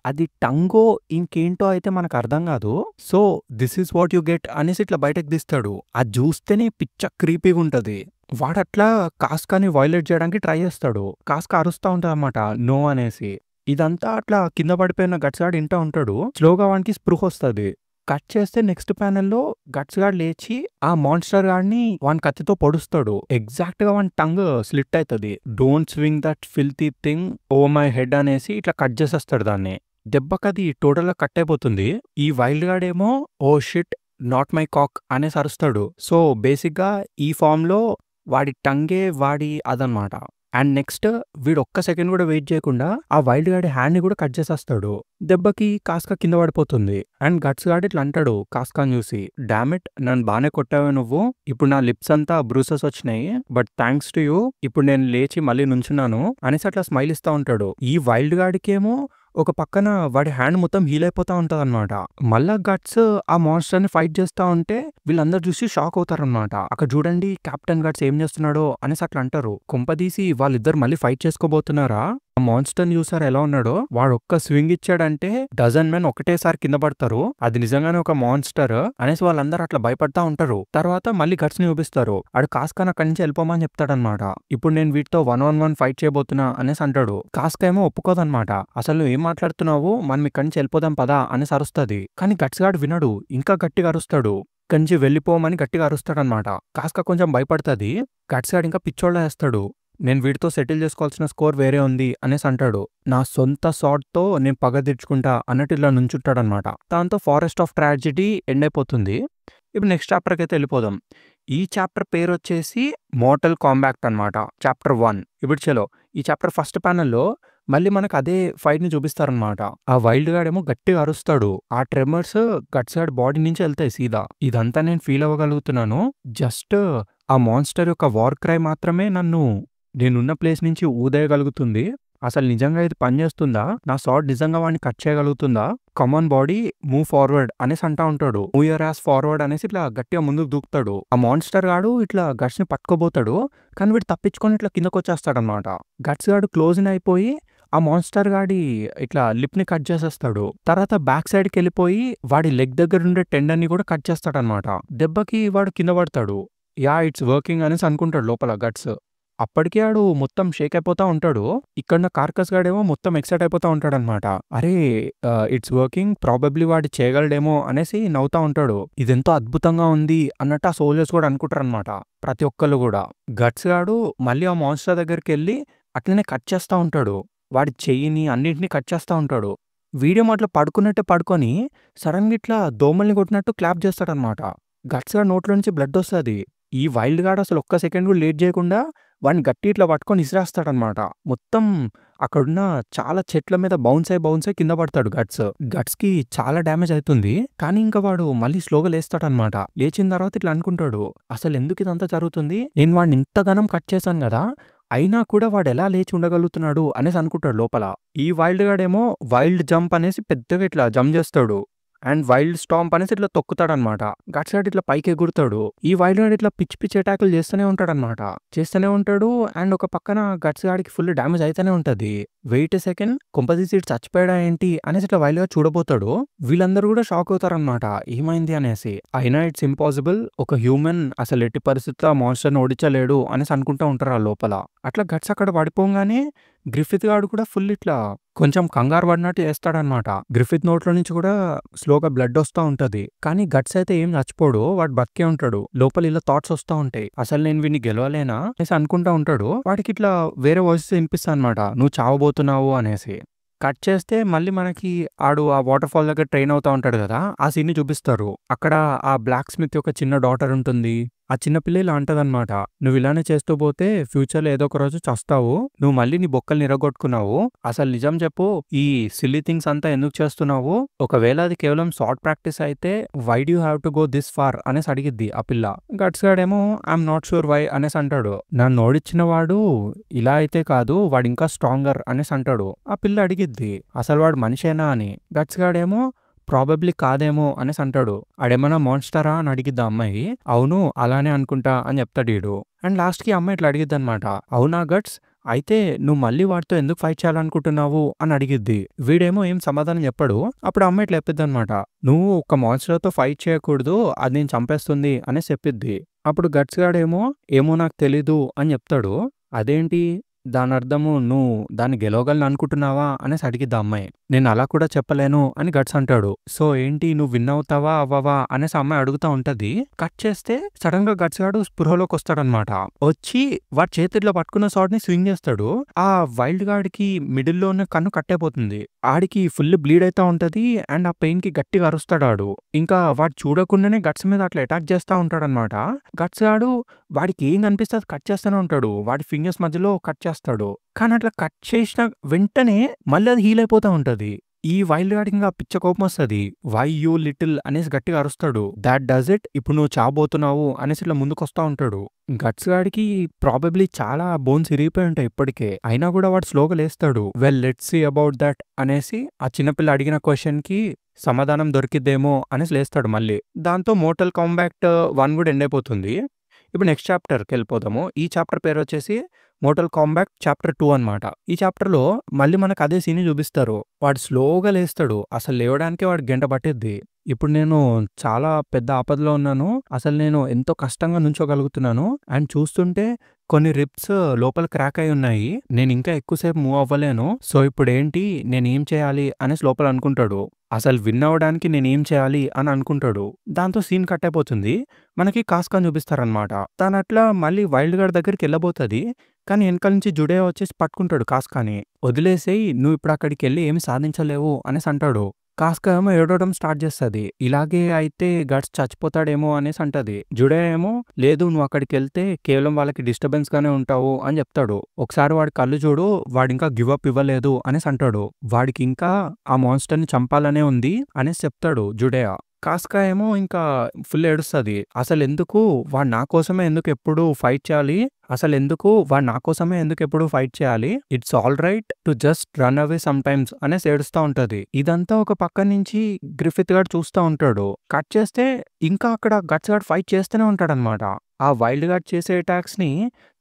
అది టంగో ఇంకేంటో అయితే మనకు అర్థం కాదు. So this is what you get అనేసి ఇట్లా బయటకు తీస్తాడు. అది చూస్తేనే పిచ్చ క్రీపీగా ఉంటది. వాడట్లా కాస్కాని వైలేట్ చేయడానికి ట్రై చేస్తాడు. కాస్కా అరుస్తా ఉంటదన్నమాట నో అనేసి. ఇదంతా అట్లా కింద పడిపోయిన గట్స్ గాడు ఇంటా ఉంటాడు. స్లోగా వానికి స్పృహొస్తది. కట్ చేస్తే నెక్స్ట్ ప్యానెల్‌లో గట్స్ గాడు లేచి ఆ మాన్స్టర్ గాడిని వాని కత్తితో పొడుస్తాడు. ఎగ్జాక్ట్‌గా వాని టంగ్ స్లిట్ అయితది. "Don't swing that filthy thing over my head" అనేసి ఇట్లా కట్ చేసేస్తాడు దాన్ని. దెబ్బకది టోటల్‌గా కట్ అయిపోతుంది. ఈ వైల్డ్ గాడేమో "oh shit not my cock" అనేసి అరుస్తాడు. సో బేసిక్‌గా ఈ ఫార్మ్‌లో వాడి టంగే వాడి అదనమాట. అండ్ నెక్స్ట్ వీడు ఒక్క సెకండ్ కూడా వెయిట్ చేయకుండా ఆ వైల్డ్ గాడి హ్యాండ్‌ని కూడా కట్ చేసేస్తాడు. దెబ్బకి కాస్కా కింద పడిపోతుంది. అండ్ గట్స్ గాడు ఇట్లా అంటాడు కాస్కాని చూసి, "డామ్ ఇట్! నన్ను బానే కొట్టావే నువ్వు. ఇప్పుడు నా లిప్స్ అంతా బ్రూసెస్ వచ్చినాయి. బట్ థాంక్స్ టు యూ ఇప్పుడు నేను లేచి మళ్ళీ నుంచున్నాను" అనేసి అట్లా స్మైల్ ఇస్తా ఉంటాడు. ఈ వైల్డ్ గాడికేమో ఒక పక్కన వాడి హ్యాండ్ మొత్తం హీల్ అయిపోతా ఉంటదన్నమాట. మళ్ళా గట్స్ ఆ మాన్స్టర్‌ని ఫైట్ చేస్తా ఉంటే వీళ్ళందరూ చూసి షాక్ అవుతారన్నమాట. "అక్కడ చూడండి కెప్టెన్ గట్స్ ఏం చేస్తున్నాడో" అనేసి అట్లా అంటారు. కొంపదీసి వాళ్ళిద్దరు మళ్ళీ ఫైట్ చేసుకోబోతున్నారా? ఆ మాన్స్టర్‌ని చూసారా ఎలా ఉన్నాడో? వాడు ఒక్క స్వింగ్ ఇచ్చాడంటే డజన్ మెన్ ఒకటేసారి కింద పడతారు. అది నిజంగానే ఒక మాన్స్టర్ అనేసి వాళ్ళందరూ అట్లా భయపడతా ఉంటారు. తర్వాత మళ్ళీ గట్స్‌ని చూపిస్తారు. ఆడు కాస్కాని అక్కడి నుంచి వెళ్ళిపోమని చెప్తాడనమాట. ఇప్పుడు నేను వీటితో 1-on-1 ఫైట్ చేయబోతున్నా అనేసి అంటాడు. కాస్కా ఏమో ఒప్పుకోదనమాట. అసలు నువ్వు ఏం మాట్లాడుతున్నావు? మనం ఇక్కడి నుంచి వెళ్ళిపోదాం పదా అనేసి అరుస్తది. కానీ గట్స్ గాడు వినడు. ఇంకా గట్టిగా అరుస్తాడు. ఇక్కడి నుంచి వెళ్ళిపోమని గట్టిగా అరుస్తాడనమాట. కాస్కా కొంచెం భయపడతది. గట్స్ గాడు ఇంకా పిచ్చోళ్ళ వేస్తాడు. నేను వీటితో సెటిల్ చేసుకోవాల్సిన స్కోర్ వేరే ఉంది అనేసి అంటాడు. నా సొంత తో నేను పగ తీర్చుకుంటా అన్నట్టు ఇలా నుంచుంటాడనమాట. దాంతో ఫారెస్ట్ ఆఫ్ ట్రాజెడీ ఎండ్ అయిపోతుంది. ఇప్పుడు నెక్స్ట్ చాప్టర్కి అయితే వెళ్ళిపోదాం. ఈ చాప్టర్ పేరు వచ్చేసి మోర్టల్ కాంబాట్ అనమాట. చాప్టర్ 1. ఇప్పుడు చలో ఈ చాప్టర్ ఫస్ట్ ప్యానెల్లో మళ్ళీ మనకు అదే ఫైట్ ని చూపిస్తారనమాట. ఆ వైల్డ్ గాడ్ ఏమో గట్టిగా అరుస్తాడు. ఆ ట్రెమర్స్ గట్స్ గాడ్ బాడీ నుంచి వెళ్తాయి సీదా. ఇదంతా నేను ఫీల్ అవ్వగలుగుతున్నాను. జస్ట్ ఆ మాన్స్టర్ యొక్క వార్ క్రై మాత్రమే నన్ను నేనున్న ప్లేస్ నుంచి ఊదేయగలుగుతుంది. అసలు నిజంగా ఇది పనిచేస్తుందా? నా సాడ్ నిజంగా వాడిని కట్ చేయగలుగుతుందా? కమాన్ బాడీ మూవ్ ఫార్వర్డ్ అనేసి అంటా ఉంటాడు. మూవ్ యువర్ యాస్ ఫార్వర్డ్ అనేసి ఇట్లా గట్టిగా ముందుకు దూకుతాడు. ఆ మాన్స్టర్ గాడు ఇట్లా గట్స్ ని పట్టుకోబోతాడు. కానీ వీడు తప్పించుకొని ఇట్లా కిందకు వచ్చేస్తాడనమాట. గట్స్ గాడు క్లోజ్ అయిపోయి ఆ మాన్స్టర్ గాడి ఇట్లా లిప్ ని కట్ చేసేస్తాడు. తర్వాత బ్యాక్ సైడ్ కి వెళ్ళిపోయి వాడి లెగ్ దగ్గర ఉండే టెండర్ ని కూడా కట్ చేస్తాడనమాట. దెబ్బకి వాడు కింద పడతాడు. యా ఇట్స్ వర్కింగ్ అనేసి అనుకుంటాడు లోపల గట్స్. అప్పటికే ఆడు మొత్తం షేక్ అయిపోతా ఉంటాడు. ఇక్కడ కార్కస్ గాడేమో మొత్తం ఎక్సైట్ అయిపోతా ఉంటాడనమాట. అరే ఇట్స్ వర్కింగ్, ప్రాబబ్లీ వాడు చేయగలడేమో అనేసి నవ్వుతా ఉంటాడు. ఇదెంతో అద్భుతంగా ఉంది అన్నట్టు ఆ సోల్జర్స్ కూడా అనుకుంటారు అనమాట. ప్రతి ఒక్కళ్ళు కూడా. గట్స్ గాడు మళ్ళీ ఆ మాన్స్టర్ దగ్గరికి వెళ్ళి అట్లనే కట్ చేస్తా ఉంటాడు. వాడి చెయ్యిని అన్నింటినీ కట్ చేస్తా ఉంటాడు. వీడియో అట్లా పడుకున్నట్టే పడుకొని సడన్ గా ఇట్లా దోమల్ని కొట్టినట్టు క్లాప్ చేస్తాడనమాట. గట్స్ గాడి నోట్లో నుంచి బ్లడ్ వస్తుంది. ఈ వైల్డ్ గాడ్ అసలు ఒక్క సెకండ్ కూడా లేట్ చేయకుండా వాడిని గట్టి ఇట్లా పట్టుకొని ఇసిరేస్తాడనమాట. మొత్తం అక్కడున్న చాలా చెట్ల మీద బౌన్స్ అయి కింద పడతాడు గట్స్. గట్స్ కి చాలా డ్యామేజ్ అవుతుంది. కానీ ఇంకా వాడు మళ్ళీ స్లోగా లేస్తాడనమాట. లేచిన తర్వాత ఇట్లా అనుకుంటాడు, అసలు ఎందుకు ఇదంతా జరుగుతుంది? నేను వాడిని ఇంతగానం కట్ చేశాను కదా, అయినా కూడా వాడు ఎలా లేచి ఉండగలుగుతున్నాడు అనేసి అనుకుంటాడు లోపల. ఈ వైల్డ్ గాడేమో వైల్డ్ జంప్ అనేసి పెద్దగా ఇట్లా జంప్ చేస్తాడు. అండ్ వైల్డ్ స్టాంప్ అనేసి ఇట్లా తొక్కుతాడనమాట. గట్స్ గాడు ఇట్లా పైకి ఎగురుతాడు. ఈ వైల్డ్ గాడు ఇట్లా పిచ్చి పిచ్చి అటాకులు చేస్తూనే ఉంటాడు. అండ్ ఒక పక్కన గట్స్ గాడికి ఫుల్ డ్యామేజ్ అయితేనే ఉంటది. వెయిట్ సెకండ్, కొంపదీసి ఇటు చచ్చిపోయాడా ఏంటి అనేసి ఇట్లా వైల్డ్ గాడు చూడబోతాడు. వీళ్ళందరూ కూడా షాక్ అవుతారనమాట, ఏమైంది అనేసి. అయినా ఇట్స్ ఇంపాసిబుల్, ఒక హ్యూమన్ అసలు ఎట్టి పరిస్థితిలో ఆ మాన్స్టర్ని ఓడించలేడు అనేసి అనుకుంటా ఉంటారు ఆ లోపల. అట్లా గట్స్ అక్కడ పడిపోగానే గ్రిఫిత్ గాడు కూడా ఫుల్ ఇట్లా కొంచెం కంగారు పడినట్టు చేస్తాడనమాట. గ్రిఫిత్ నోట్లో నుంచి కూడా స్లోగా బ్లడ్ వస్తూ ఉంటది. కానీ గట్స్ అయితే ఏం చచ్చిపోడు, వాడు బతికే ఉంటాడు. లోపల ఇలా థాట్స్ వస్తూ ఉంటాయి, అసలు నేను వీడిని గెలవలేనా అనేసి అనుకుంటా ఉంటాడు. వాడికి ఇట్లా వేరే వాయిసెస్ వినిపిస్తా అనమాట, నువ్వు చావబోతున్నావు అనేసి. కట్ చేస్తే మళ్ళీ మనకి ఆడు ఆ వాటర్ ఫాల్ దగ్గర ట్రైన్ అవుతా ఉంటాడు కదా, ఆ సీన్ ని చూపిస్తారు. అక్కడ ఆ బ్లాక్ స్మిత్ యొక్క చిన్న డాటర్ ఉంటుంది. ఆ చిన్న పిల్ల ఇలా అంటదనమాట, నువ్వు ఇలానే చేస్తూ పోతే ఫ్యూచర్ లో ఏదో ఒక రోజు చస్తావు. నువ్వు మళ్ళీ నీ బొక్కల్ని ఇరగొట్టుకున్నావు. అసలు నిజం చెప్పు, ఈ సిల్లీ థింగ్స్ అంతా ఎందుకు చేస్తున్నావు? ఒకవేళ అది కేవలం షార్ట్ ప్రాక్టీస్ అయితే why do have to go this far అనేసి అడిగిద్ది ఆ పిల్ల. గట్స్ గాడేమో ఐఎమ్ నాట్ షూర్ వై అనేసి అంటాడు. నన్ను ఓడించిన వాడు ఇలా అయితే కాదు, వాడు ఇంకా స్ట్రాంగర్ అనేసి అంటాడు. ఆ పిల్ల అడిగిద్ది, అసలు వాడు మనిషేనా అని. గట్స్ గాడేమో ప్రాబబ్లీ కాదేమో అనేసి అంటాడు. ఆడేమన్నా మాన్స్టరా అని అడిగిద్ది ఆ అమ్మాయి. అవును అలానే అనుకుంటా అని చెప్తాడు వీడు. అండ్ లాస్ట్ కి అమ్మాయి ఇట్లా అడిగిద్ది అనమాట, అవునా గట్స్, అయితే నువ్వు మళ్ళీ వాడితో ఎందుకు ఫైట్ చేయాలనుకుంటున్నావు అని అడిగిద్ది. వీడేమో ఏం సమాధానం చెప్పాడు. అప్పుడు అమ్మాయి ఇట్లా చెప్పిద్ది అనమాట, నువ్వు ఒక మాన్స్టర్ తో ఫైట్ చేయకూడదు, అది నేను చంపేస్తుంది అనేసి చెప్పిద్ది. అప్పుడు గట్స్ గాడేమో ఏమో నాకు తెలీదు అని చెప్తాడు. అదేంటి, దాని అర్థము నువ్వు దాన్ని గెలవగలను అనుకుంటున్నావా అనేసి అడిగిద్ది అమ్మాయి. నేను అలా కూడా చెప్పలేను అని గట్స్ అంటాడు. సో ఏంటి, నువ్వు విన్ అవుతావా అవ్వవా అనేసి అమ్మాయి అడుగుతా ఉంటది. కట్ చేస్తే సడన్ గా గట్స్ గాడు స్పృహలోకి వస్తాడనమాట. వచ్చి వాడి చేతిలో పట్టుకున్న షాట్ ని స్వింగ్ చేస్తాడు. ఆ వైల్డ్ గాడికి మిడిల్ లో ఉన్న కన్ను కట్టయిపోతుంది. ఆడికి ఫుల్ బ్లీడ్ అయితా ఉంటది. అండ్ ఆ పెయిన్ కి గట్టిగా అరుస్తాడు ఆడు. ఇంకా వాడు చూడకుండానే గట్స్ మీద అట్లా అటాక్ చేస్తా ఉంటాడనమాట. గట్స్ గాడు వాడికి ఏం కనిపిస్తే అది కట్ చేస్తూనే ఉంటాడు. వాడి ఫింగర్స్ మధ్యలో కట్ చేస్తాడు. కానీ అట్లా కట్ చేసిన వెంటనే మళ్ళీ అది హీల్ అయిపోతా ఉంటది. ఈ వైల్డ్ గాడికి ఇంకా పిచ్చ కోపం వస్తుంది. వై యూ లిటిల్ అనేసి గట్టిగా అరుస్తాడు. దాట్ డస్ ఇట్, ఇప్పుడు నువ్వు చాబోతున్నావు అనేసి ఇట్లా ముందుకు వస్తా ఉంటాడు. గట్స్ గాడికి ప్రాబబ్లీ చాలా బోన్స్ ఇరిగిపోయి ఉంటాయి ఇప్పటికే. అయినా కూడా వాడు స్లోగా లేస్తాడు. Well let's see about that అనేసి ఆ చిన్నపిల్ల అడిగిన క్వశ్చన్ కి సమాధానం దొరికిద్దేమో అనేసి లేస్తాడు మళ్ళీ. దాంతో మోర్టల్ కాంబాట్ 1 కూడా ఎండ్ అయిపోతుంది. ఇప్పుడు నెక్స్ట్ చాప్టర్కి వెళ్ళిపోదాము. ఈ చాప్టర్ పేరు వచ్చేసి మోర్టల్ కాంబాట్ చాప్టర్ 2 అనమాట. ఈ చాప్టర్‌లో మళ్ళీ మనకు అదే సీన్‌ని చూపిస్తారు. వాడు స్లోగా లేస్తాడు. అసలు లేవడానికే వాడికి గంట పట్టిద్ది. ఇప్పుడు నేను చాలా పెద్ద ఆపదలో ఉన్నాను. అసలు నేను ఎంతో కష్టంగా నుంచోగలుగుతున్నాను. అండ్ చూస్తుంటే కొన్ని రిబ్స్ లోపల క్రాక్ అయ్యి ఉన్నాయి. నేను ఇంకా ఎక్కువ సేపు మూవ్ అవ్వలేను. సో ఇప్పుడేంటి నేనేం చేయాలి అనేసి లోపల అనుకుంటాడు. అసలు విన్ అవ్వడానికి నేనేం చేయాలి అని అనుకుంటాడు. దాంతో సీన్ కట్ అయిపోతుంది. మనకి కాస్కాని చూపిస్తారనమాట. తనట్లా మళ్ళీ వైల్డ్ గార్డ్ దగ్గరికెళ్ళబోతది. కానీ ఎనకాల నుంచి జుడేయో వచ్చేసి పట్టుకుంటాడు కాస్కాని. "వదిలేసేయ్, నువ్వు ఇప్పుడు అక్కడికెళ్ళి ఏమి సాధించలేవు" అనేసి అంటాడు. కాస్కా ఏమో ఏడవడం స్టార్ట్ చేస్తది. ఇలాగే అయితే గట్స్ చచ్చిపోతాడేమో అనేసి అంటది. జుడేయో ఏమో "లేదు, నువ్వు అక్కడికెళ్తే కేవలం వాళ్ళకి డిస్టర్బెన్స్ గానే ఉంటావు" అని చెప్తాడు. "ఒకసారి వాడి కళ్ళు చూడు, వాడింకా గివ్ అప్ ఇవ్వలేదు" అనేసి అంటాడు. "వాడికి ఇంకా ఆ మాన్స్టర్‌ని చంపాలనే ఉంది" అనేసి చెప్తాడు జుడేయో. కాస్కా ఏమో ఇంకా ఫుల్ ఏడుస్తది. అసలెందుకు వాడు నా కోసమే ఎందుకెప్పుడు ఫైట్ చేయాలి? వాడు నా కోసమే ఎందుకెప్పుడు ఫైట్ చేయాలి? It's alright to just run away sometimes అనేసి ఏడుస్తా ఉంటది. ఇదంతా ఒక పక్క నుంచి గ్రిఫిత్ గాడు చూస్తా ఉంటాడు. కట్ చేస్తే ఇంకా అక్కడ గట్స్ గాడు ఫైట్ చేస్తూనే ఉంటాడనమాట. ఆ వైల్డ్ గార్డ్ చేసే అటాక్స్‌ని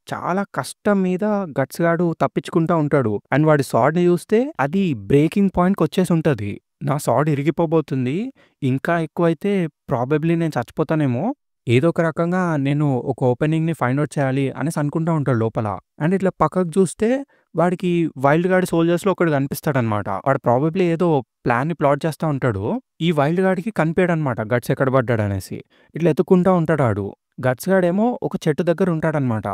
చాలా కష్టం మీద గట్స్ గాడు తప్పించుకుంటా ఉంటాడు. అండ్ వాడి స్వార్డ్‌ని చూస్తే అది బ్రేకింగ్ పాయింట్‌కొచ్చేసుంటది. నా స్వార్డ్ ఇరిగిపోబోతుంది. ఇంకా ఎక్కువైతే ప్రాబబ్లీ నేను చచ్చిపోతానేమో. ఏదో ఒక రకంగా నేను ఒక ఓపెనింగ్‌ని ఫైండ్ ఔట్ చేయాలి అనేసి అనుకుంటా ఉంటాడు లోపల. అండ్ ఇట్లా పక్కకు చూస్తే వాడికి వైల్డ్ గార్డ్ సోల్జర్స్‌లో ఒకడు కనిపిస్తాడనమాట. వాడు ప్రాబబ్లీ ఏదో ప్లాన్‌ని ప్లాట్ చేస్తా ఉంటాడు. ఈ వైల్డ్ గార్డ్‌కి కనిపియడనమాట గట్స్ ఎక్కడ పడ్డాడనేసి. ఇట్లా ఎతుక్కుంటా ఉంటాడాడు. గట్స్ గాడేమో ఒక చెట్టు దగ్గర ఉంటాడనమాట.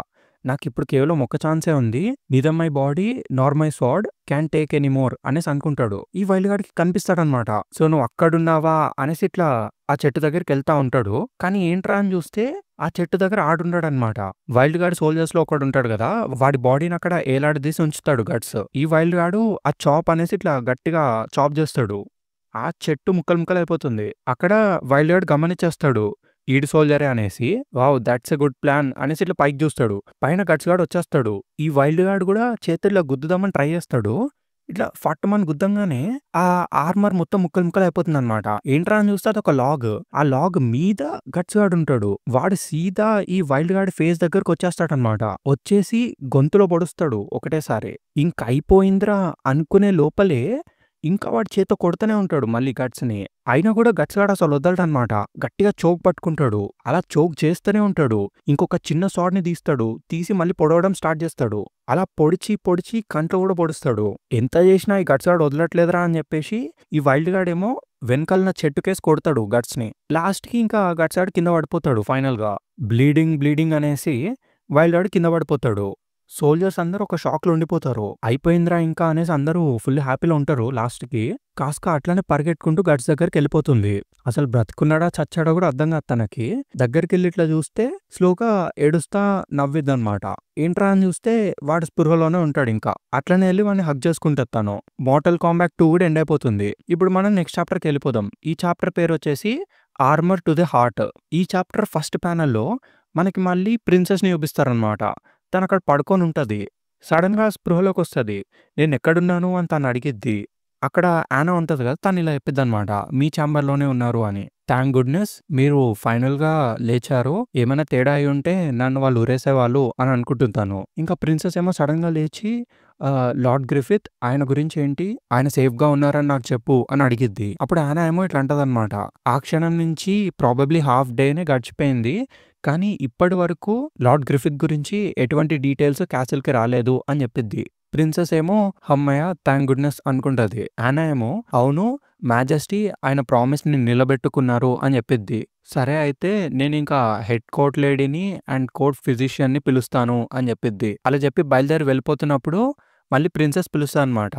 నాకిప్పుడు కేవలం ఒక ఛాన్సే ఉంది. Neither my body Nar my sword can take any more అనేసి అనుకుంటాడు. ఈ వైల్డ్ గార్డ్‌కి కనిపిస్తాడనమాట. సో నువ్వు అక్కడున్నావా అనేసి ఇట్లా ఆ చెట్టు దగ్గరికెళ్తా ఉంటాడు. కానీ ఏంట్రా అని చూస్తే ఆ చెట్టు దగ్గర ఆడుంటాడనమాట. వైల్డ్ గార్డ్ సోల్జర్స్‌లో ఒకడుంటాడు గదా! వాడి బాడీని అక్కడ ఏలాడదీసి ఉంచుతాడు గట్స్. ఈ వైల్డ్ గార్డు ఆ చాప్ అనేసి ఇట్లా గట్టిగా చాప్ చేస్తాడు. ఆ చెట్టు ముక్కలు ముక్కలయిపోతుంది. అక్కడ వైల్డ్ గార్డ్ గమనించేస్తాడు. ఈడు సోల్జరే అనేసి. Wow! Thoughts a good plan అనేసి ఇట్లా పైకి చూస్తాడు. పైన గట్స్ గాడు వచ్చేస్తాడు. ఈ వైల్డ్ గార్డ్ గూడా చేతుల్లో గుద్దుదామని ట్రై చేస్తాడు. ఇట్లా ఫట్టుమని గుద్దంగానే ఆ ఆర్మర్ మొత్తం ముక్కలు ముక్కలు అయిపోతుందనమాట. ఏంట్రా అని చూస్తే అదొక లాగ్. ఆ లాగ్ మీద గట్స్ గాడు ఉంటాడు. వాడు సీదా ఈ వైల్డ్ గార్డ్ ఫేస్ దగ్గరకు వచ్చేస్తాడనమాట. వచ్చేసి గొంతులో పొడుస్తాడు ఒకటేసారి. ఇంక అయిపోయిందిరా అనుకునే లోపలే ఇంకా వాడి చేత్తో కొడుతూనే ఉంటాడు మళ్ళీ గట్స్‌ని. అయినా కూడా గట్స్ గాడు అసలు వదలడనమాట. గట్టిగా చోక్ పట్టుకుంటాడు. అలా చోక్ చేస్తూనే ఉంటాడు. ఇంకొక చిన్న స్వార్డ్‌ని తీస్తాడు. తీసి మళ్ళీ పొడవడం స్టార్ట్ చేస్తాడు. అలా పొడిచి పొడిచి కంట్లో కూడా పొడుస్తాడు. ఎంత చేసినా ఈ గట్స్ గాడు వదలట్లేదురా అని చెప్పేసి ఈ వైల్డ్ గార్డ్ ఏమో వెనకాలన చెట్టుకేసి కొడతాడు గట్స్‌ని. లాస్ట్‌కి ఇంకా గట్స్ గాడు కింద పడిపోతాడు ఫైనల్‌గా. బ్లీడింగ్ అనేసి వైల్డ్ గార్డ్ కింద పడిపోతాడు. సోల్జర్స్ అందరూ ఒక షాక్‌లో ఉండిపోతారు. అయిపోయిందిరా ఇంకా అనేసి అందరూ ఫుల్ హ్యాపీలో ఉంటారు లాస్ట్‌కి. కాస్కా అట్లనే పరిగెట్టుకుంటూ గట్స్ దగ్గరికెళ్ళిపోతుంది. అసలు బ్రతికున్నాడా చచ్చాడా కూడా అర్థం కాదు తనకి. దగ్గరికెళ్ళి ఇట్లా చూస్తే స్లోగా ఏడుస్తా నవ్విద్దనమాట. ఏంట్రా అని చూస్తే వాడు స్పృహలోనే ఉంటాడింకా. అట్లనే ఎళ్లి వాడిని హగ్ చేసుకుంటది తను. మోర్టల్ కాంబాట్ 2 కూడా ఎండ్ అయిపోతుంది. ఇప్పుడు మనం నెక్స్ట్ చాప్టర్‌కెళ్ళిపోదాం. ఈ చాప్టర్ పేరొచ్చేసి ఆర్మర్ టు ది హార్ట్. ఈ చాప్టర్ ఫస్ట్ ప్యానెల్‌లో మనకి మళ్ళీ ప్రిన్సెస్‌ని చూపిస్తారనమాట. తనక్కడ పడుకొనుంటది. సడెన్‌గా స్పృహలోకొస్తది. నేనెక్కడున్నాను అని తనడిగిద్ది. అక్కడ యానా ఉంటది గదా! తనిలా చెప్పిద్దనమాట. మీ ఛాంబర్‌లోనే ఉన్నారు అని. థాంక్ గుడ్‌నెస్ మీరు ఫైనల్‌గా లేచారు. ఏమైనా తేడా అయ్యుంటే నన్ను వాళ్ళు ఉరేసేవాళ్ళు అని అనుకుంటుంది తను. ఇంకా ప్రిన్సెస్ ఏమో సడెన్‌గా లేచి లార్డ్ గ్రిఫిత్ ఆయన గురించేంటి? ఆయన సేఫ్‌గా ఉన్నారని నాకు చెప్పు అని అడిగిద్ది. అప్పుడు యానా ఏమో ఇట్లా అంటదనమాట. ఆ క్షణం నుంచి ప్రాబబ్లీ హాఫ్ డేనే గడిచిపోయింది. కానీ ఇప్పటి వరకు లార్డ్ గ్రిఫిత్ గురించి ఎటువంటి డీటెయిల్స్ క్యాసిల్‌కి రాలేదు అని చెప్పిద్ది. ప్రిన్సెస్ ఏమో హమ్మయ్య! థాంక్ గుడ్‌నెస్ అనుకుంటది. యానా ఏమో అవును మాజెస్టీ ఆయన ప్రామిస్‌ని నిలబెట్టుకున్నారు అని చెప్పిద్ది. సరే అయితే నేనింకా హెడ్ కోర్ట్ లేడీని అండ్ కోర్ట్ ఫిజిషియన్‌ని పిలుస్తాను అని చెప్పిద్ది. అలా చెప్పి బయలుదేరి వెళ్ళిపోతున్నప్పుడు మళ్ళీ ప్రిన్సెస్ పిలుస్తదనమాట.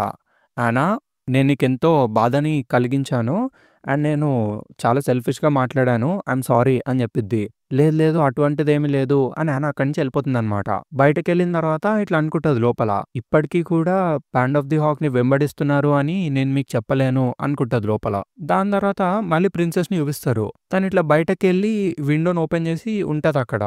యానా నేను నీకెంతో బాధని కలిగించాను. అండ్ నేను చాలా సెల్ఫిష్‌గా మాట్లాడాను. ఐయామ్ సారీ అని చెప్పిద్ది. లేదు లేదు అటువంటిదేమీ లేదు అని యానా అక్కడి నుంచి వెళ్ళిపోతుందనమాట. బయటకెళ్ళిన తర్వాత ఇట్లా అనుకుంటది లోపల. ఇప్పటికి కూడా బ్యాండ్ ఆఫ్ ది హాక్‌ని వెంబడిస్తున్నారు అని నేను మీకు చెప్పలేను అనుకుంటది లోపల. దాని తర్వాత మళ్ళీ ప్రిన్సెస్‌ని చూపిస్తారు. తనిట్లా బయటకెళ్ళి విండోని ఓపెన్ చేసి ఉంటదక్కడ.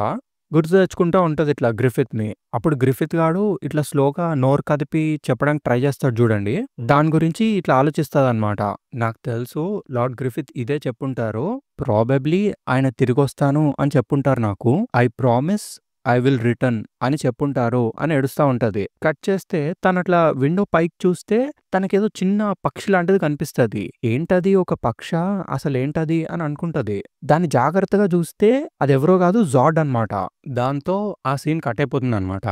గుర్తు తెచ్చుకుంటా ఉంటది ఇట్లా గ్రిఫిత్‌ని. అప్పుడు గ్రిఫిత్ గాడు ఇట్లా స్లోగా నోరు కదిపి చెప్పడానికి ట్రై చేస్తాడు చూడండి. దాని గురించి ఇట్లా ఆలోచిస్తదనమాట. నాకు తెలుసు లార్డ్ గ్రిఫిత్ ఇదే చెప్పుంటారు. ప్రాబబ్లీ ఆయన తిరిగొస్తాను అని చెప్పుంటారు నాకు. I promise I will return అని చెప్పుంటారు అని ఏడుస్తా ఉంటది. కట్ చేస్తే తనట్లా విండో పైకి చూస్తే తనకేదో చిన్న పక్షి లాంటిది కనిపిస్తది. ఏంటది ఒక పక్షా? అసలేంటది అని అనుకుంటది. దాన్ని జాగ్రత్తగా చూస్తే అదెవరో కాదు జార్డ్ అన్నమాట. దాంతో ఆ సీన్ కట్ అయిపోతుందన్నమాట.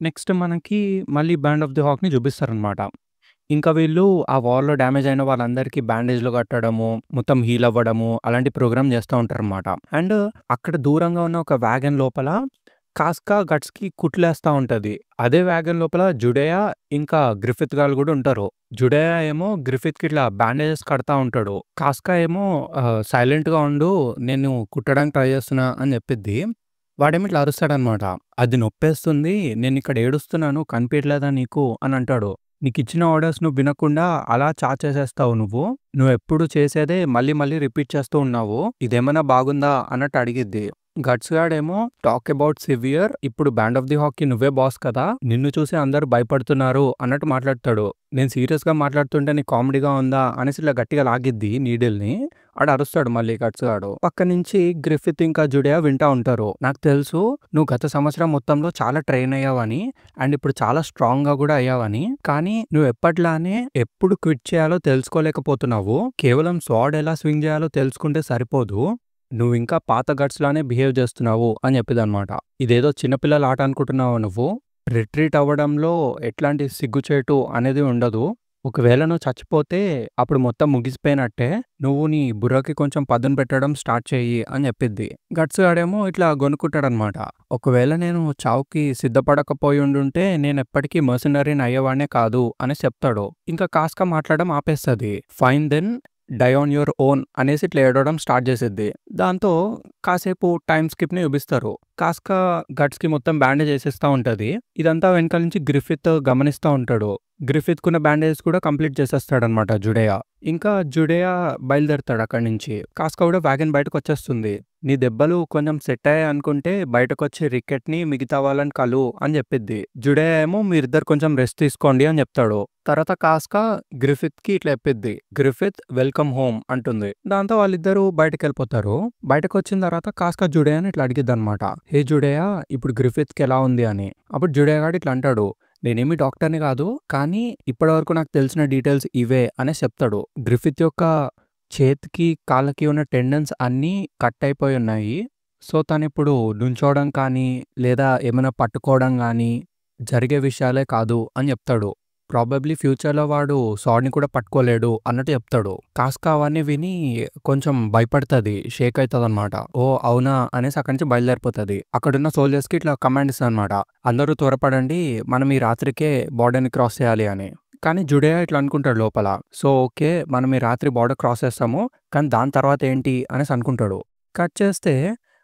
నెక్స్ట్ మనకి మళ్ళీ బ్యాండ్ ఆఫ్ ది హాక్‌ని చూపిస్తారన్నమాట. ఇంకా వీళ్ళు ఆ వార్‌లో డ్యామేజ్ అయిన వాళ్ళందరికీ బ్యాండేజ్‌లు కట్టడము, మొత్తం హీల్ అవ్వడము అలాంటి ప్రోగ్రామ్ చేస్తా ఉంటారన్నమాట. అండ్ అక్కడ దూరంగా ఉన్న ఒక వ్యాగన్ లోపల కాస్కా గట్స్‌కి కుట్లేస్తా ఉంటది. అదే వ్యాగన్ లోపల జుడేయా ఇంకా గ్రిఫిత్ గాళ్ళు కూడా ఉంటారు. జుడేయా ఏమో గ్రిఫిత్‌కి ఇట్లా బ్యాండేజెస్ కడతా ఉంటాడు. కాస్కా ఏమో సైలెంట్‌గా ఉండు, నేను కుట్టడానికి ట్రై చేస్తున్నా అని చెప్పిద్ది. వాడేమో ఇట్లా అరుస్తాడనమాట. అది నొప్పేస్తుంది, నేనిక్కడ ఏడుస్తున్నాను కనిపియట్లేదా నీకు అని అంటాడు. నీకిచ్చిన ఆర్డర్స్ నువ్వు వినకుండా అలా చాచేసేస్తావు నువ్వు. నువ్వెప్పుడు చేసేదే మళ్ళీ మళ్ళీ రిపీట్ చేస్తూ ఉన్నావు. ఇదేమన్నా బాగుందా అన్నట్టు అడిగిద్ది. గట్స్ గాడేమో టాక్ అబౌట్ సివియర్, ఇప్పుడు బ్యాండ్ ఆఫ్ ది హాక్‌కి నువ్వే బాస్ కదా! నిన్ను చూసి అందరూ భయపడుతున్నారు అన్నట్టు మాట్లాడతాడు. నేను సీరియస్‌గా మాట్లాడుతుంటే నీకు కామెడీగా ఉందా అనేసి ఇట్లా గట్టిగా లాగిద్ది నీడిల్‌ని. ఆడు అరుస్తాడు మళ్ళీ గట్స్ గాడు. పక్క నుంచి గ్రిఫిత్ ఇంకా జుడేయా వింటా ఉంటారు. నాకు తెలుసు నువ్వు గత సంవత్సరం మొత్తంలో చాలా ట్రైన్ అయ్యావని అండ్ ఇప్పుడు చాలా స్ట్రాంగ్‌గా కూడా అయ్యావని. కానీ నువ్వు ఎప్పట్లానే ఎప్పుడు క్విట్ చేయాలో తెలుసుకోలేకపోతున్నావు. కేవలం స్వార్డ్ ఎలా స్వింగ్ చేయాలో తెలుసుకుంటే సరిపోదు. నువ్వింకా పాత గట్స్ లానే బిహేవ్ చేస్తున్నావు అని చెప్పిదనమాట. ఇదేదో చిన్నపిల్లల ఆట అనుకుంటున్నావా నువ్వు? రిట్రీట్ అవ్వడంలో ఎట్లాంటి సిగ్గుచేటు అనేది ఉండదు. ఒకవేళ నువ్వు చచ్చిపోతే అప్పుడు మొత్తం ముగిసిపోయినట్టే. నువ్వు నీ బుర్రకి కొంచెం పదును పెట్టడం స్టార్ట్ చెయ్యి అని చెప్పిద్ది. గట్స్ గాడేమో ఇట్లా గొనుక్కుంటాడనమాట. ఒకవేళ నేను చావుకి సిద్ధపడకపోయి ఉండుంటే నేనెప్పటికీ మర్సనరీని అయ్యేవాడినే కాదు అనేసి చెప్తాడు. ఇంకా కాస్కా మాట్లాడడం ఆపేస్తది. Fine then die on your own అనేసి ఇట్లా ఏడవడం స్టార్ట్ చేసిద్ది. దాంతో కాసేపు టైమ్ స్కిప్‌ని చూపిస్తారు. కాస్కా గట్స్‌కి మొత్తం బ్యాండేజ్ ఏసేస్తా ఉంటది. ఇదంతా వెనకాల నుంచి గ్రిఫిత్ గమనిస్తా ఉంటాడు. గ్రిఫిత్‌కున్న బ్యాండేజెస్ కూడా కంప్లీట్ చేసేస్తాడనమాట జుడేయా. ఇంకా జుడేయా బయలుదేరతాడు అక్కడి నుంచి. కాస్కా కూడా వ్యాగన్ బయటకొచ్చేస్తుంది. నీ దెబ్బలు కొంచెం సెట్ అయ్యాయి అనుకుంటే బయటకొచ్చి రికెట్‌ని మిగతా వాళ్ళని కలువు అని చెప్పిద్ది. జుడేయా ఏమో మీరిద్దరు కొంచెం రెస్ట్ తీసుకోండి అని చెప్తాడు. తర్వాత కాస్కా గ్రిఫిత్‌కి ఇట్లా చెప్పిద్ది. గ్రిఫిత్ వెల్కమ్ హోమ్ అంటుంది. దాంతో వాళ్ళిద్దరూ బయటకెళ్ళిపోతారు. బయటకొచ్చిన తర్వాత కాస్కా జుడేయాని ఇట్లా అడిగిద్దనమాట. హే జుడేయా, ఇప్పుడు గ్రిఫిత్‌కి ఎలా ఉంది అని. అప్పుడు జుడేయా గాడు ఇట్లా అంటాడు. నేనేమి డాక్టర్‌ని కాదు, కానీ ఇప్పటివరకు నాకు తెలిసిన డీటెయిల్స్ ఇవే అనేసి చెప్తాడు. గ్రిఫిత్ యొక్క చేతికి, కాళ్ళకి ఉన్న టెండన్స్ అన్నీ కట్ అయిపోయి ఉన్నాయి. సో, తనిప్పుడు నుంచోవడం కానీ, లేదా ఏమైనా పట్టుకోవడం గానీ జరిగే విషయాలే కాదు అని చెప్తాడు. ప్రాబబ్లీ ఫ్యూచర్‌లో వాడు సాడ్‌ని కూడా పట్టుకోలేడు అన్నట్టు చెప్తాడు. కాస్కా అవన్నీ విని కొంచెం భయపడతది. షేక్ అయితదనమాట. ఓహ్! అవునా అనేసి అక్కడి నుంచి బయలుదేరిపోతది. అక్కడున్న సోల్జర్స్‌కి ఇట్లా కమాండ్ ఇస్తదనమాట. అందరూ త్వరపడండి, మనం ఈ రాత్రికే బోర్డర్‌ని క్రాస్ చేయాలి అని. కానీ జుడేయా ఇట్లా అనుకుంటాడు లోపల. సో, ఓకే, మనం ఈ రాత్రి బోర్డర్ క్రాస్ చేస్తాము. కానీ దాని తర్వాత ఏంటి అనేసి అనుకుంటాడు. కట్ చేస్తే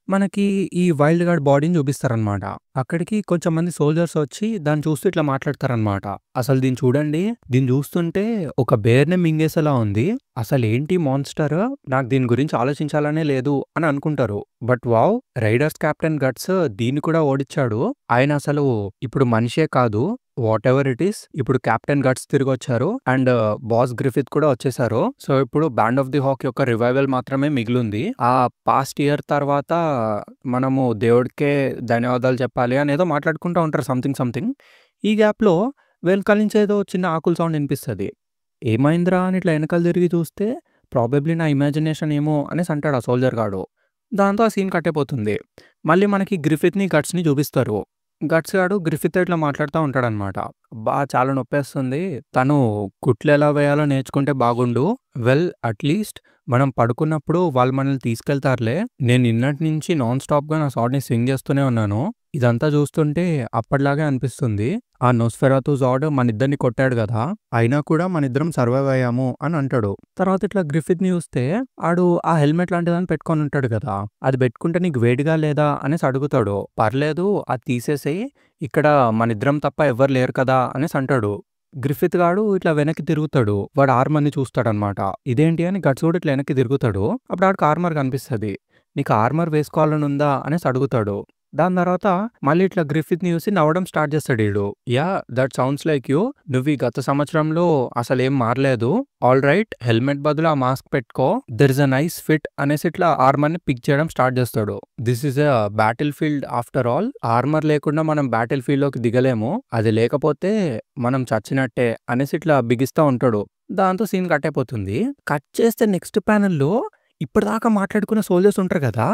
మనకి ఈ వైల్డ్ గార్డ్ బాడీని చూపిస్తారనమాట. అక్కడికి కొంచెం మంది సోల్జర్స్ వచ్చి దాన్ని చూస్తూ ఇట్లా మాట్లాడతారనమాట. అసలు దీన్ని చూడండి, దీన్ని చూస్తుంటే ఒక బేర్‌నే మింగేసేలా ఉంది. అసలేంటి మాన్స్టర్, నాకు దీని గురించి ఆలోచించాలనే లేదు అని అనుకుంటారు. But wow, riders captain Guts దీన్ని కూడా ఓడించాడు. ఆయన అసలు ఇప్పుడు మనిషే కాదు, వాట్ ఎవర్ ఇట్ ఈస్, ఇప్పుడు కెప్టెన్ గట్స్ తిరిగొచ్చారు అండ్ బాస్ గ్రిఫిత్ కూడా వచ్చేసారు. సో, ఇప్పుడు బ్యాండ్ ఆఫ్ ది హాక్ యొక్క రివైవల్ మాత్రమే మిగిలుంది. ఆ పాస్ట్ ఇయర్ తర్వాత మనము దేవుడికే ధన్యవాదాలు చెప్పాలి అనేదో మాట్లాడుకుంటా ఉంటారు సంథింగ్. ఈ గ్యాప్‌లో వెనకాల నుంచి ఏదో చిన్న ఆకుల సౌండ్ వినిపిస్తది. ఏమైందిరా అని ఇట్లా ఎనకాల తిరిగి చూస్తే ప్రాబబ్లీ నా ఇమాజినేషన్ ఏమో అనేసి అంటాడు ఆ సోల్జర్ గాడు. దాంతో ఆ సీన్ కట్ అయిపోతుంది. మళ్ళీ మనకి గ్రిఫిత్‌ని, గట్స్‌ని చూపిస్తారు. గట్స్ గాడు గ్రిఫిత్‌తో ఇట్లా మాట్లాడుతా ఉంటాడనమాట. అబ్బా! చాలా నొప్పేస్తుంది. తను కుట్లు ఎలా వేయాలో నేర్చుకుంటే బాగుండు. వెల్ అట్‌లీస్ట్ మనం పడుకున్నప్పుడు వాళ్ళు మనల్ని తీసుకెళ్తారులే. నేను నిన్నటి నుంచి నాన్ స్టాప్‌గా నా సాడ్‌ని స్వింగ్ చేస్తూనే ఉన్నాను. ఇదంతా చూస్తుంటే అప్పటిలాగే అనిపిస్తుంది. ఆ నోస్ఫెరాతు జాడ్ మనిద్దరిని కొట్టాడు గదా! అయినా కూడా మనిద్దరం సర్వైవ్ అయ్యాము అని అంటాడు. తర్వాత ఇట్లా గ్రిఫిత్‌ని చూస్తే ఆడు ఆ హెల్మెట్ లాంటిదని పెట్టుకొని ఉంటాడు గదా! అది పెట్టుకుంటే నీకు వేడిగా లేదా అనేసి అడుగుతాడు. పర్లేదు, అది తీసేసేయి, ఇక్కడ మనిద్దరం తప్ప ఎవ్వరు లేరు కదా అనేసి అంటాడు. గ్రిఫిత్ గాడు ఇట్లా వెనక్కి తిరుగుతాడు. వాడు ఆర్మర్‌ని చూస్తాడనమాట. ఇదేంటి అని గట్స్ కూడా ఇట్లా వెనక్కి తిరుగుతాడు. అప్పుడు ఆడికి ఆర్మర్ కనిపిస్తది. నీకు ఆర్మర్ వేసుకోవాలని ఉందా అనేసి అడుగుతాడు. దాని తర్వాత మళ్ళీ ఇట్లా గ్రిఫిత్‌ని చూసి నవ్వడం స్టార్ట్ చేస్తాడు ఈడు. Yeah! That sounds like you. నువ్వు ఈ గత సంవత్సరంలో అసలేం మారలేదు. ఆల్‌రైట్ హెల్మెట్ బదులు ఆ మాస్క్ పెట్టుకో. There is a nice fit అనేసి ఇట్లా ఆర్మర్‌ని పిక్ చేయడం స్టార్ట్ చేస్తాడు. This is a battle field after all. Armour లేకుండా మనం బ్యాటిల్ ఫీల్డ్‌లోకి దిగలేము. అది లేకపోతే మనం చచ్చినట్టే అనేసి ఇట్లా బిగిస్తా ఉంటాడు. దాంతో సీన్ కట్ అయిపోతుంది. కట్ చేస్తే నెక్స్ట్ ప్యానెల్‌లో ఇప్పటిదాకా మాట్లాడుకున్న సోల్జర్స్ ఉంటారు కదా!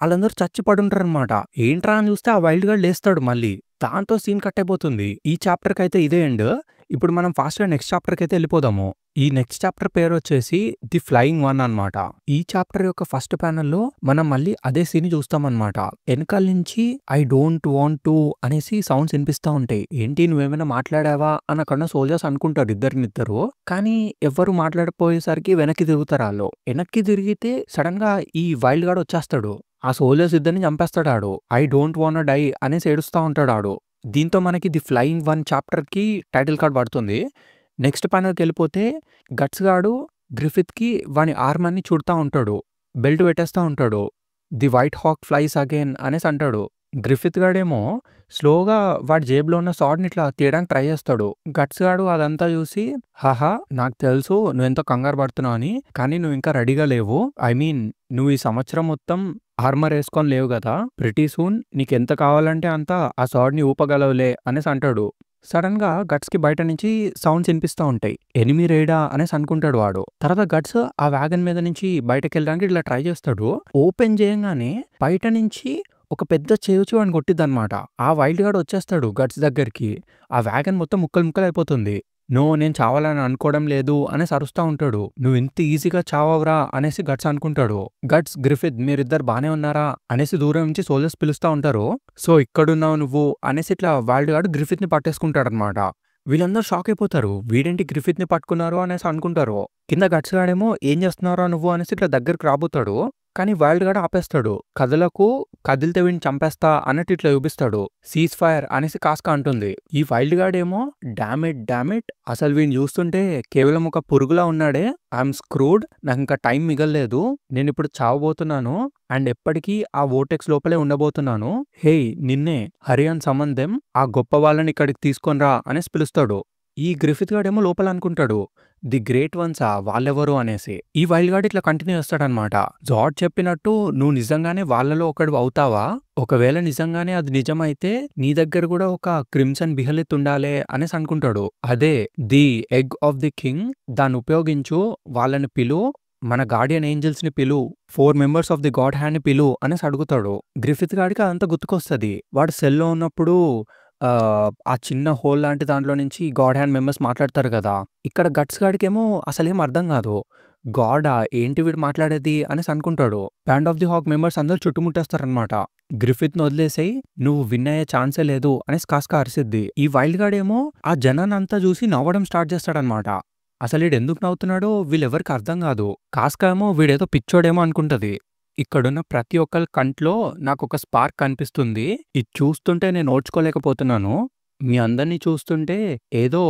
ఆళ్ళందరూ చచ్చి పడుంటారనమాట. ఏంట్రా అని చూస్తే ఆ వైల్డ్ గార్డ్ లేస్తాడు మళ్ళీ. దాంతో సీన్ కట్ అయిపోతుంది. ఈ చాప్టర్‌కైతే ఇదే ఎండ్. ఇప్పుడు మనం ఫాస్ట్‌గా నెక్స్ట్ చాప్టర్‌కైతే ఎళ్ళిపోదాము. ఈ నెక్స్ట్ చాప్టర్ పేరొచ్చేసి 'ది ఫ్లయింగ్ వన్' అనమాట. ఈ చాప్టర్ యొక్క ఫస్ట్ ప్యానెల్‌లో మనం మళ్ళీ అదే సీన్‌ని చూస్తామనమాట. ఎనకాల నుంచి 'ఐ డోంట్ వాంట్ టు' అనేసి సౌండ్స్ ఇనిపిస్తా ఉంటాయి. ఏంటి నువ్వేమైనా మాట్లాడావా అని అక్కడున్న సోల్జర్స్ అనుకుంటారు ఇద్దరినిద్దరు. కానీ ఎవ్వరు మాట్లాడకపోయేసరికి వెనక్కి తిరుగుతారాళ్ళు. వెనక్కి తిరిగితే సడెన్‌గా ఈ వైల్డ్ గార్డ్ వచ్చేస్తాడు. ఆ సోల్జర్స్ ఇద్దరిని చంపేస్తాడాడు. 'ఐ డోంట్ వాన్నా డై' అనేసి ఏడుస్తా ఉంటాడాడు. దీంతో మనకి 'ది ఫ్లయింగ్ వన్' చాప్టర్‌కి టైటిల్ కార్డ్ పడుతుంది. నెక్స్ట్ ప్యానెల్‌కెళ్ళిపోతే గట్స్ గాడు గ్రిఫిత్‌కి వాని ఆర్మర్‌ని చుడతా ఉంటాడు. బెల్ట్ పెట్టేస్తా ఉంటాడు. 'The white hawk flies again' అనేసి అంటాడు. గ్రిఫిత్ గాడేమో స్లోగా వాడి జేబులో ఉన్న సార్డ్‌ని ఇట్లా తీయడానికి ట్రై చేస్తాడు. గట్స్ గాడు అదంతా చూసి "హాహా! నాకు తెలుసు నువ్వెంతో కంగారు పడుతున్నావని. కానీ నువ్వింకా రెడీగా లేవు. ఐ మీన్ నువ్వు ఈ సంవత్సరం మొత్తం ఆర్మర్ ఏసుకొని లేవు గదా! ప్రిటీ సూన్ నీకెంత కావాలంటే అంత ఆ సార్డ్‌ని ఊపగలవులే" అనేసి అంటాడు. సడెన్‌గా గట్స్‌కి బయట నుంచి సౌండ్స్ ఇనిపిస్తా ఉంటాయి. ఎనిమీ రైడా అనేసి అనుకుంటాడు వాడు. తర్వాత గట్స్ ఆ వ్యాగన్ మీద నుంచి బయటకెళ్ళడానికి ఇట్లా ట్రై చేస్తాడు. ఓపెన్ చేయంగానే బయట నుంచి ఒక పెద్ద చెవి వాడిని కొట్టిద్దనమాట. ఆ వైల్డ్ గార్డ్ వచ్చేస్తాడు గట్స్ దగ్గరికి. ఆ వ్యాగన్ మొత్తం ముక్కలు ముక్కలయిపోతుంది. "నో నేను చావాలని అనుకోవడం లేదు" అనేసి అరుస్తా ఉంటాడు. "నువ్వింత ఈజీగా చావవురా" అనేసి గట్స్ అనుకుంటాడు. గట్స్, గ్రిఫిత్ మీరిద్దరు బానే ఉన్నారా అనేసి దూరం నుంచి సోల్జర్స్ పిలుస్తా ఉంటారు. "సో ఇక్కడున్నావు నువ్వు" అనేసి ఇట్లా వైల్డ్ గార్డ్ గ్రిఫిత్‌ని పట్టేసుకుంటాడనమాట. వీళ్ళందరూ షాక్ అయిపోతారు. వీడేంటి గ్రిఫిత్‌ని పట్టుకున్నారు అనేసి అనుకుంటారు. కింద గట్స్ గాడేమో "ఏం చేస్తున్నావురా నువ్వు" అనేసి ఇట్లా దగ్గరికి రాబోతాడు. కానీ వైల్డ్ గార్డ్ ఆపేస్తాడు. "కదలకు, కదిలితే వీడిని చంపేస్తా" అన్నట్టు ఇట్లా చూపిస్తాడు. "సీజ్ ఫైర్" అనేసి కాస్క అంటుంది. ఈ వైల్డ్ గార్డ్ ఏమో డామిట్ అసలు వీడిని చూస్తుంటే కేవలం ఒక పురుగులా ఉన్నాడే. I'm screwed. నాకింకా టైం మిగల్లేదు. నేనిప్పుడు చావబోతున్నాను. అండ్ ఎప్పటికీ ఆ వోర్టెక్స్ లోపలే ఉండబోతున్నాను. హేయ్ నిన్నే, హరి అండ్ సమన్ దెమ్, ఆ గొప్ప వాళ్ళని ఇక్కడికి తీసుకొనిరా అనేసి పిలుస్తాడు. ఈ గ్రిఫిత్ గాడేమో లోపల అనుకుంటాడు, ది గ్రేట్ వన్సా వాళ్ళెవరు అనేసి. ఈ వైల్డ్ గార్డ్ ఇట్లా కంటిన్యూ చేస్తాడనమాట. జార్జ్ చెప్పినట్టు నువ్వు నిజంగానే వాళ్ళలో ఒకడు అవుతావా? ఒకవేళ నిజంగానే అది నిజమైతే నీ దగ్గర కూడా ఒక క్రిమ్సన్ బిహలిత్ ఉండాలే అనేసి అనుకుంటాడు. అదే the egg of the king. దాన్ని ఉపయోగించు, వాళ్ళని పిలు, మన గార్డియన్ ఏంజల్స్ ని పిలు, 4 members of the God hand ని పిలు అనేసి అడుగుతాడు. గ్రిఫిత్ గాడికి అదంతా గుర్తుకొస్తది. వాడు సెల్లో ఉన్నప్పుడు ఆ చిన్న హోల్ లాంటి దాంట్లో నుంచి గాడ్ హ్యాండ్ మెంబర్స్ మాట్లాడతారు కదా! ఇక్కడ గట్స్ గాడికేమో అసలేం అర్థం కాదు. గాడా ఏంటి వీడు మాట్లాడేది అనేసి అనుకుంటాడు. Band of the hawk members అందరూ చుట్టుముట్టేస్తారనమాట. గ్రిఫిత్‌ని వదిలేసేయ్, నువ్వు విన్ అయ్యే ఛాన్సే లేదు అనేసి కాస్క అరిసిద్ది. ఈ వైల్డ్ గాడేమో ఆ జనాన్నంతా చూసి నవ్వడం స్టార్ట్ చేస్తాడనమాట. అసలు ఈడెందుకు నవ్వుతున్నాడో వీళ్ళెవ్వరికి అర్థం కాదు. కాస్క ఏమో వీడేదో పిచ్చోడేమో అనుకుంటది. ఇక్కడున్న ప్రతి ఒక్కళ్ళ కంట్లో నాకొక స్పార్క్ కనిపిస్తుంది. ఇది చూస్తుంటే నేను ఓర్చుకోలేకపోతున్నాను. మీ అందరిని చూస్తుంటే ఏదో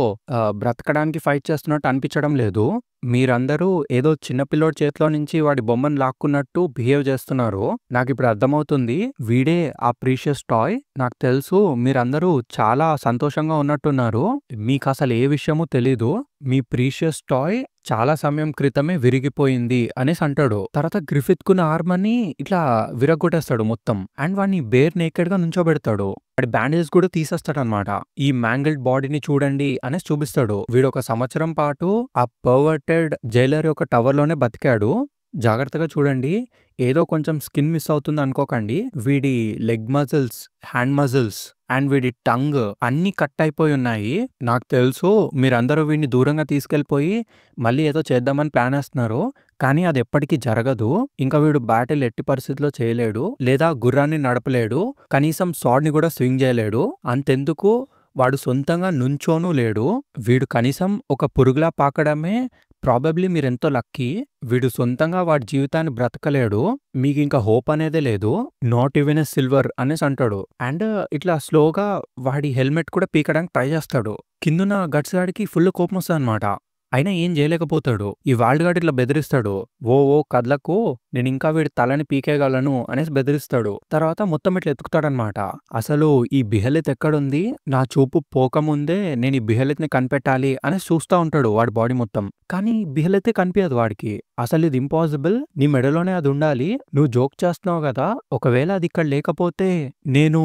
బ్రతకడానికి ఫైట్ చేస్తున్నట్టు అనిపించడం లేదు. మీరందరూ ఏదో చిన్న పిల్లోడి చేతిలో నుంచి వాడి బొమ్మను లాక్కున్నట్టు బిహేవ్ చేస్తున్నారు. నాకిప్పుడు అర్థమవుతుంది. వీడే ఆ ప్రీషియస్ టాయ్. నాకు తెలుసు మీరందరూ చాలా సంతోషంగా ఉన్నట్టున్నారు. మీకసలు ఏ విషయమూ తెలీదు. మీ ప్రీషియస్ టాయ్ చాలా సమయం క్రితమే విరిగిపోయింది అనేసి అంటాడు. తర్వాత గ్రిఫిత్ కున్న ఆర్మర్‌ని ఇట్లా విరగ్గొట్టేస్తాడు మొత్తం. అండ్ వాడిని బేర్ నేకెడ్‌గా నుంచోబెడతాడు. వాడి బ్యాండేజెస్ కూడా తీసేస్తాడనమాట. ఈ మ్యాంగిల్డ్ బాడీని చూడండి అనేసి చూపిస్తాడు. వీడొక సంవత్సరం పాటు ఆ పర్వర్టెడ్ జైలర్ యొక్క టవర్‌లోనే బతికాడు. జాగ్రత్తగా చూడండి. ఏదో కొంచెం స్కిన్ మిస్ అవుతుంది అనుకోకండి. వీడి leg muscles, hand muscles and వీడి టంగ్ అన్నీ కట్ అయిపోయి ఉన్నాయి. నాకు తెలుసు మీరందరూ వీడిని దూరంగా తీసుకెళ్ళిపోయి మళ్ళీ ఏదో చేద్దామని ప్లాన్ ఏస్తున్నారు. కానీ అది ఎప్పటికీ జరగదు. ఇంకా వీడు బ్యాటిల్ ఎట్టి పరిస్థితిలో చేయలేడు. లేదా గుర్రాన్ని నడపలేడు. కనీసం స్వార్డ్‌ని కూడా స్వింగ్ చేయలేడు. అంతెందుకు వాడు సొంతంగా నుంచోనూ లేడు. వీడు కనీసం ఒక పురుగులా పాకడమే ప్రాబబ్లీ మీరెంతో లక్కీ. వీడు సొంతంగా వాడి జీవితాన్ని బ్రతకలేడు. మీకింక హోప్ అనేదే లేదు. నాట్ ఈవెన్ ఎ సిల్వర్ అనేసి అంటాడు. అండ్ ఇట్లా స్లోగా వాడి హెల్మెట్ కూడా పీకడానికి ట్రై చేస్తాడు. కిందున్న గట్స్ గాడికి ఫుల్ కోపం వస్తదనమాట. అయినా ఏం జేయలేకపోతాడు. ఈ వాల్డ్ గాడు ఇట్లా బెదిరిస్తాడు. "ఓ ఓ కదలకు నేనింకా వీడి తలని పీకేయగలను" అనేసి బెదిరిస్తాడు. తర్వాత మొత్తం ఇట్లా ఎతుకుతాడనమాట. అసలు ఈ బిహలిత్ ఎక్కడుంది? నా చూపు పోకముందే నేను ఈ బిహలిత్‌ని కనిపెట్టాలి అనేసి చూస్తా ఉంటాడు వాడి బాడీ మొత్తం. కానీ బిహలితే కనిపియదు వాడికి. అసలిది ఇంపాసిబుల్. నీ మెడలోనే అదుండాలి. నువ్వు జోక్ చేస్తున్నావు గదా! ఒకవేళ అది ఇక్కడ లేకపోతే నేను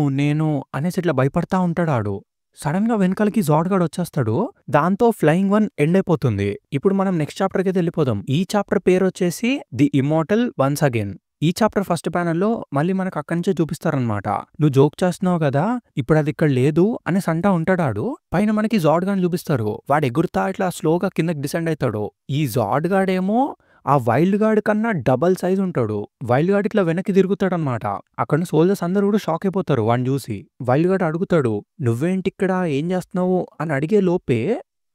అనేసి ఇట్లా భయపడతా ఉంటాడాడు. సడెన్‌గా వెనకాలకి జాడ్ గాడొచ్చేస్తాడు. దాంతో ఫ్లయింగ్ వన్ ఎండ్ అయిపోతుంది. ఇప్పుడు మనం నెక్స్ట్ చాప్టర్‌కైతే ఎళ్ళిపోదాం. ఈ చాప్టర్ పేరొచ్చేసి 'ది ఇమ్మోర్టల్ వన్స్ అగైన్'. ఈ చాప్టర్ ఫస్ట్ ప్యానెల్‌లో మళ్ళీ మనకు అక్కడి నుంచే చూపిస్తారనమాట. "నువ్వు జోక్ చేస్తున్నావు గదా! ఇప్పుడది ఇక్కడ లేదు" అనేసి అంటా ఉంటాడాడు. పైన మనకి జాడ్ గాడిని చూపిస్తారు. వాడు ఎగురుతా ఇట్లా స్లోగా కిందకి డిసెండ్ అయితాడు. ఈ జాడ్ గాడేమో ఆ వైల్డ్ గార్డ్ కన్నా డబల్ సైజ్ ఉంటాడు. వైల్డ్ గార్డ్ ఇట్లా వెనక్కి తిరుగుతాడనమాట. అక్కడున్న సోల్జర్స్ అందరూ కూడా షాక్ అయిపోతారు వాడిని చూసి. వైల్డ్ గార్డ్ అడుగుతాడు, "నువ్వేంటిక్కడ ఏం చేస్తున్నావు" అని అడిగే లోపే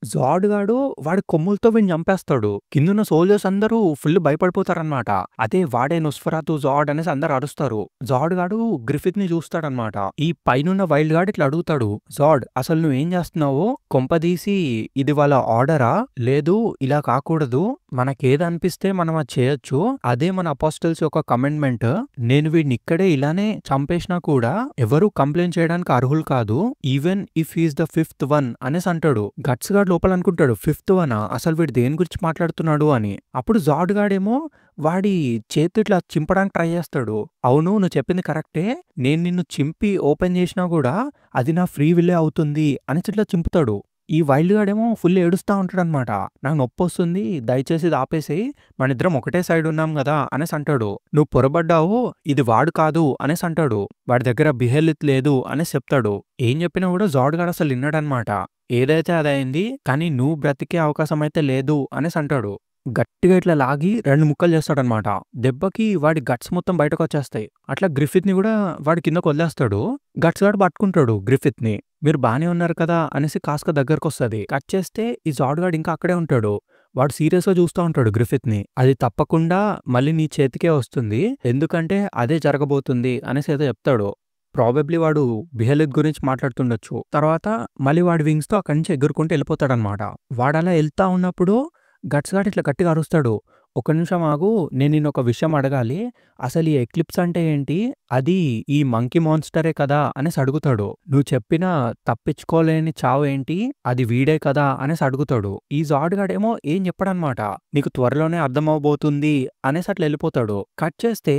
జాడ్ గాడు వాడి కొమ్ములతో వీడిని చంపేస్తాడు. కిందున్న సోల్జర్స్ అందరూ ఫుల్ భయపడిపోతారనమాట. అదే వాడే నొస్ఫెరాతు జాడ్ అనేసి అందరూ అరుస్తారు. జాడ్ గాడు గ్రిఫిత్ ని చూస్తాడనమాట. ఈ పైనున్న వైల్డ్ గార్డ్ ఇట్లా అడుగుతాడు, "జాడ్ అసలు నువ్వేం చేస్తున్నావు? కొంపదీసి ఇది వాళ్ళ ఆర్డరా? లేదు ఇలా కాకూడదు. మనకేదనిపిస్తే మనం అది చేయొచ్చు. అదే మన అపోస్టల్స్ యొక్క కమెండ్మెంట్. నేను వీడిని ఇక్కడే ఇలానే చంపేసినా కూడా ఎవరు కంప్లైంట్ చేయడానికి అర్హులు కాదు. Even if he's the fifth one" అనేసి అంటాడు. గట్స్ గాడు లోపల అనుకుంటాడు, ఫిఫ్త్ వనా? అసలు వీడు దేని గురించి మాట్లాడుతున్నాడు అని. అప్పుడు జాడ్ గాడేమో వాడి చేతి ఇట్లా చింపడానికి ట్రై చేస్తాడు. "అవును నువ్వు చెప్పింది కరెక్టే. నేను నిన్ను చింపి ఓపెన్ చేసినా కూడా అది నా ఫ్రీ విల్లే అవుతుంది" అనేసి ఇట్లా చింపుతాడు. ఈ వైల్డ్ గాడేమో ఫుల్ ఏడుస్తా ఉంటాడనమాట. "నాకు నొప్పొస్తుంది. దయచేసి ఇది ఆపేసేయి. మనిద్దరం ఒకటే సైడ్ ఉన్నాం గదా" అనేసి అంటాడు. "నువ్వు పొరబడ్డావు. ఇది వాడు కాదు" అనేసి అంటాడు. వాడి దగ్గర బిహేలిత్ లేదు అనేసి చెప్తాడు. ఏం చెప్పినా కూడా జాడ్ గాడు అసలు వినడనమాట. ఏదైతే అదయింది. కానీ నువ్వు బ్రతికే అవకాశం అయితే లేదు అనేసి అంటాడు. గట్టిగా ఇట్లా లాగి 2 ముక్కలు చేస్తాడనమాట. దెబ్బకి వాడి గట్స్ మొత్తం బయటకొచ్చేస్తాయి. అట్లా గ్రిఫిత్ ని కూడా వాడి కిందకు వదిలేస్తాడు. గట్స్ గాడు పట్టుకుంటాడు గ్రిఫిత్ ని. "మీరు బానే ఉన్నారు కదా" అనేసి కాస్క దగ్గరకొస్తది. కట్ చేస్తే ఈ జాడ్ గాడు ఇంకా అక్కడే ఉంటాడు. వాడు సీరియస్‌గా చూస్తా ఉంటాడు గ్రిఫిత్ ని. "అది తప్పకుండా మళ్ళీ నీ చేతికే వస్తుంది. ఎందుకంటే అదే జరగబోతుంది" అనేసి ఏదో చెప్తాడు. ప్రాబబ్లీ వాడు బిహలిత్ గురించి మాట్లాడుతుండొచ్చు. తర్వాత మళ్ళీ వాడి వింగ్స్‌తో అక్కడి నుంచి ఎగురుకుంటూ వెళ్ళిపోతాడనమాట. వాడలా ఎళ్తా ఉన్నప్పుడు గట్స్ గాడు ఇట్లా గట్టిగా అరుస్తాడు, "ఒక్క నిమిషం ఆగు. నేను నిన్నొక విషయం అడగాలి. అసలు ఈ ఎక్లిప్స్ అంటే ఏంటి? అది ఈ మంకీ మాన్స్టరే కదా" అనేసి అడుగుతాడు. "నువ్వు చెప్పిన తప్పించుకోలేని చావు ఏంటి? అది వీడే కదా" అనేసి అడుగుతాడు. ఈ జాడ్ గాడేమో ఏం చెప్పడనమాట. "నీకు త్వరలోనే అర్థమవబోతుంది" అనేసి అట్లా వెళ్ళిపోతాడు. కట్ చేస్తే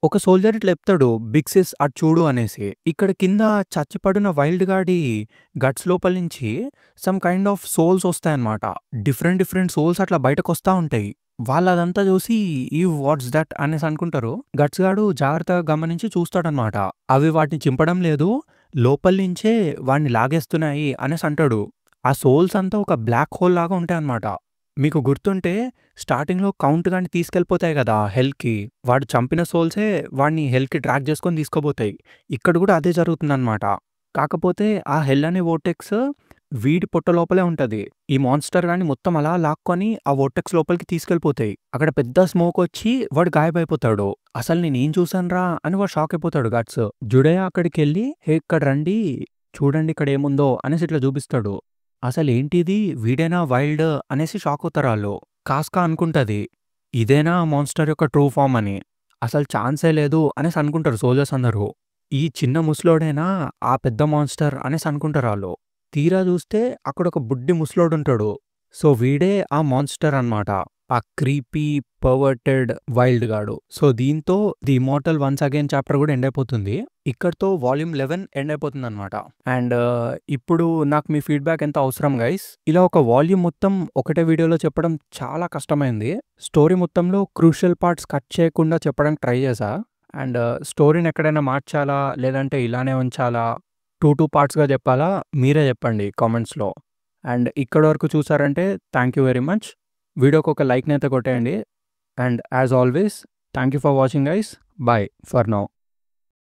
ఒక సోల్జర్ ఇట్లా చెప్తాడు, "బిగ్ సిస్ అటు చూడు" అనేసి. ఇక్కడ కింద చచ్చిపడిన వైల్డ్ గాడి గట్స్ లోపల నుంచి సమ్ కైండ్ ఆఫ్ సోల్స్ వస్తాయన్నమాట. డిఫరెంట్ సోల్స్ అట్లా బయటకొస్తా ఉంటాయి. వాళ్ళదంతా చూసి వాట్స్ దట్ అనేసి అనుకుంటారు. గట్స్ గాడు జాగ్రత్తగా గమనించి చూస్తాడనమాట. అవి వాటిని చింపడం లేదు. లోపల నుంచే వాడిని లాగేస్తున్నాయి అనేసి అంటాడు. ఆ సోల్స్ అంతా ఒక బ్లాక్ హోల్ లాగా ఉంటాయన్నమాట. మీకు గుర్తుంటే స్టార్టింగ్‌లో కౌంట్ గాడిని తీసుకెళ్ళిపోతాయి గదా హెల్‌కి. వాడు చంపిన సోల్సే వాడిని హెల్‌కి ట్రాక్ చేసుకొని తీసుకుపోతాయి. ఇక్కడ కూడా అదే జరుగుతుందనమాట. కాకపోతే ఆ హెల్ అనే వోర్టెక్స్ వీడి పొట్ట లోపలే ఉంటది. ఈ మాన్స్టర్ గాడిని మొత్తం అలా లాక్కొని ఆ వోర్టెక్స్ లోపలికి తీసుకెళ్ళిపోతాయి. అక్కడ పెద్ద స్మోక్ వచ్చి వాడు గాయమైపోతాడు. "అసలు నేనేం చూసానురా" అని వాడు షాక్ అయిపోతాడు గట్స్. జుడేయా అక్కడికెళ్ళి, "హే ఇక్కడ రండి. చూడండి ఇక్కడ ఏముందో" అనేసి ఇట్లా చూపిస్తాడు. "అసలేంటిది? వీడేనా వైల్డ్" అనేసి షాక్ అవుతారాళ్ళు. కాస్కా అనుకుంటది, ఇదేనా మాన్స్టర్ యొక్క ట్రూ ఫార్మ్ అని. అసలు ఛాన్సే లేదు అనేసి అనుకుంటారు సోల్జర్స్ అందరూ. ఈ చిన్న ముసలోడేనా ఆ పెద్ద మాన్స్టర్ అనేసి అనుకుంటారాళ్ళు. తీరా చూస్తే అక్కడొక బుడ్డి ముసలోడుంటాడు. సో వీడే ఆ మాన్స్టర్ అన్నమాట. ఆ క్రీపీ పర్వర్టెడ్ వైల్డ్ గాడు. సో దీంతో the immortal once again chapter కూడా ఎండ్ అయిపోతుంది. ఇక్కడితో వాల్యూమ్ 11 ఎండ్ అయిపోతుందన్నమాట. అండ్ ఇప్పుడు నాకు మీ ఫీడ్‌బ్యాక్ ఎంతో అవసరం గైస్. ఇలా ఒక వాల్యూమ్ మొత్తం ఒకటే వీడియోలో చెప్పడం చాలా కష్టమైంది. స్టోరీ మొత్తంలో క్రూషియల్ పార్ట్స్ కట్ చేయకుండా చెప్పడానికి ట్రై చేశా. అండ్ స్టోరీని ఎక్కడైనా మార్చాలా? లేదంటే ఇలానే ఉంచాలా? 2 పార్ట్స్‌గా చెప్పాలా? మీరే చెప్పండి కామెంట్స్‌లో. అండ్ ఇక్కడి వరకు చూసారంటే థాంక్ యూ వెరీ మచ్. వీడియోకి ఒక లైక్‌నైతే కొట్టేయండి. And as always thank you for watching guys. Bye for now.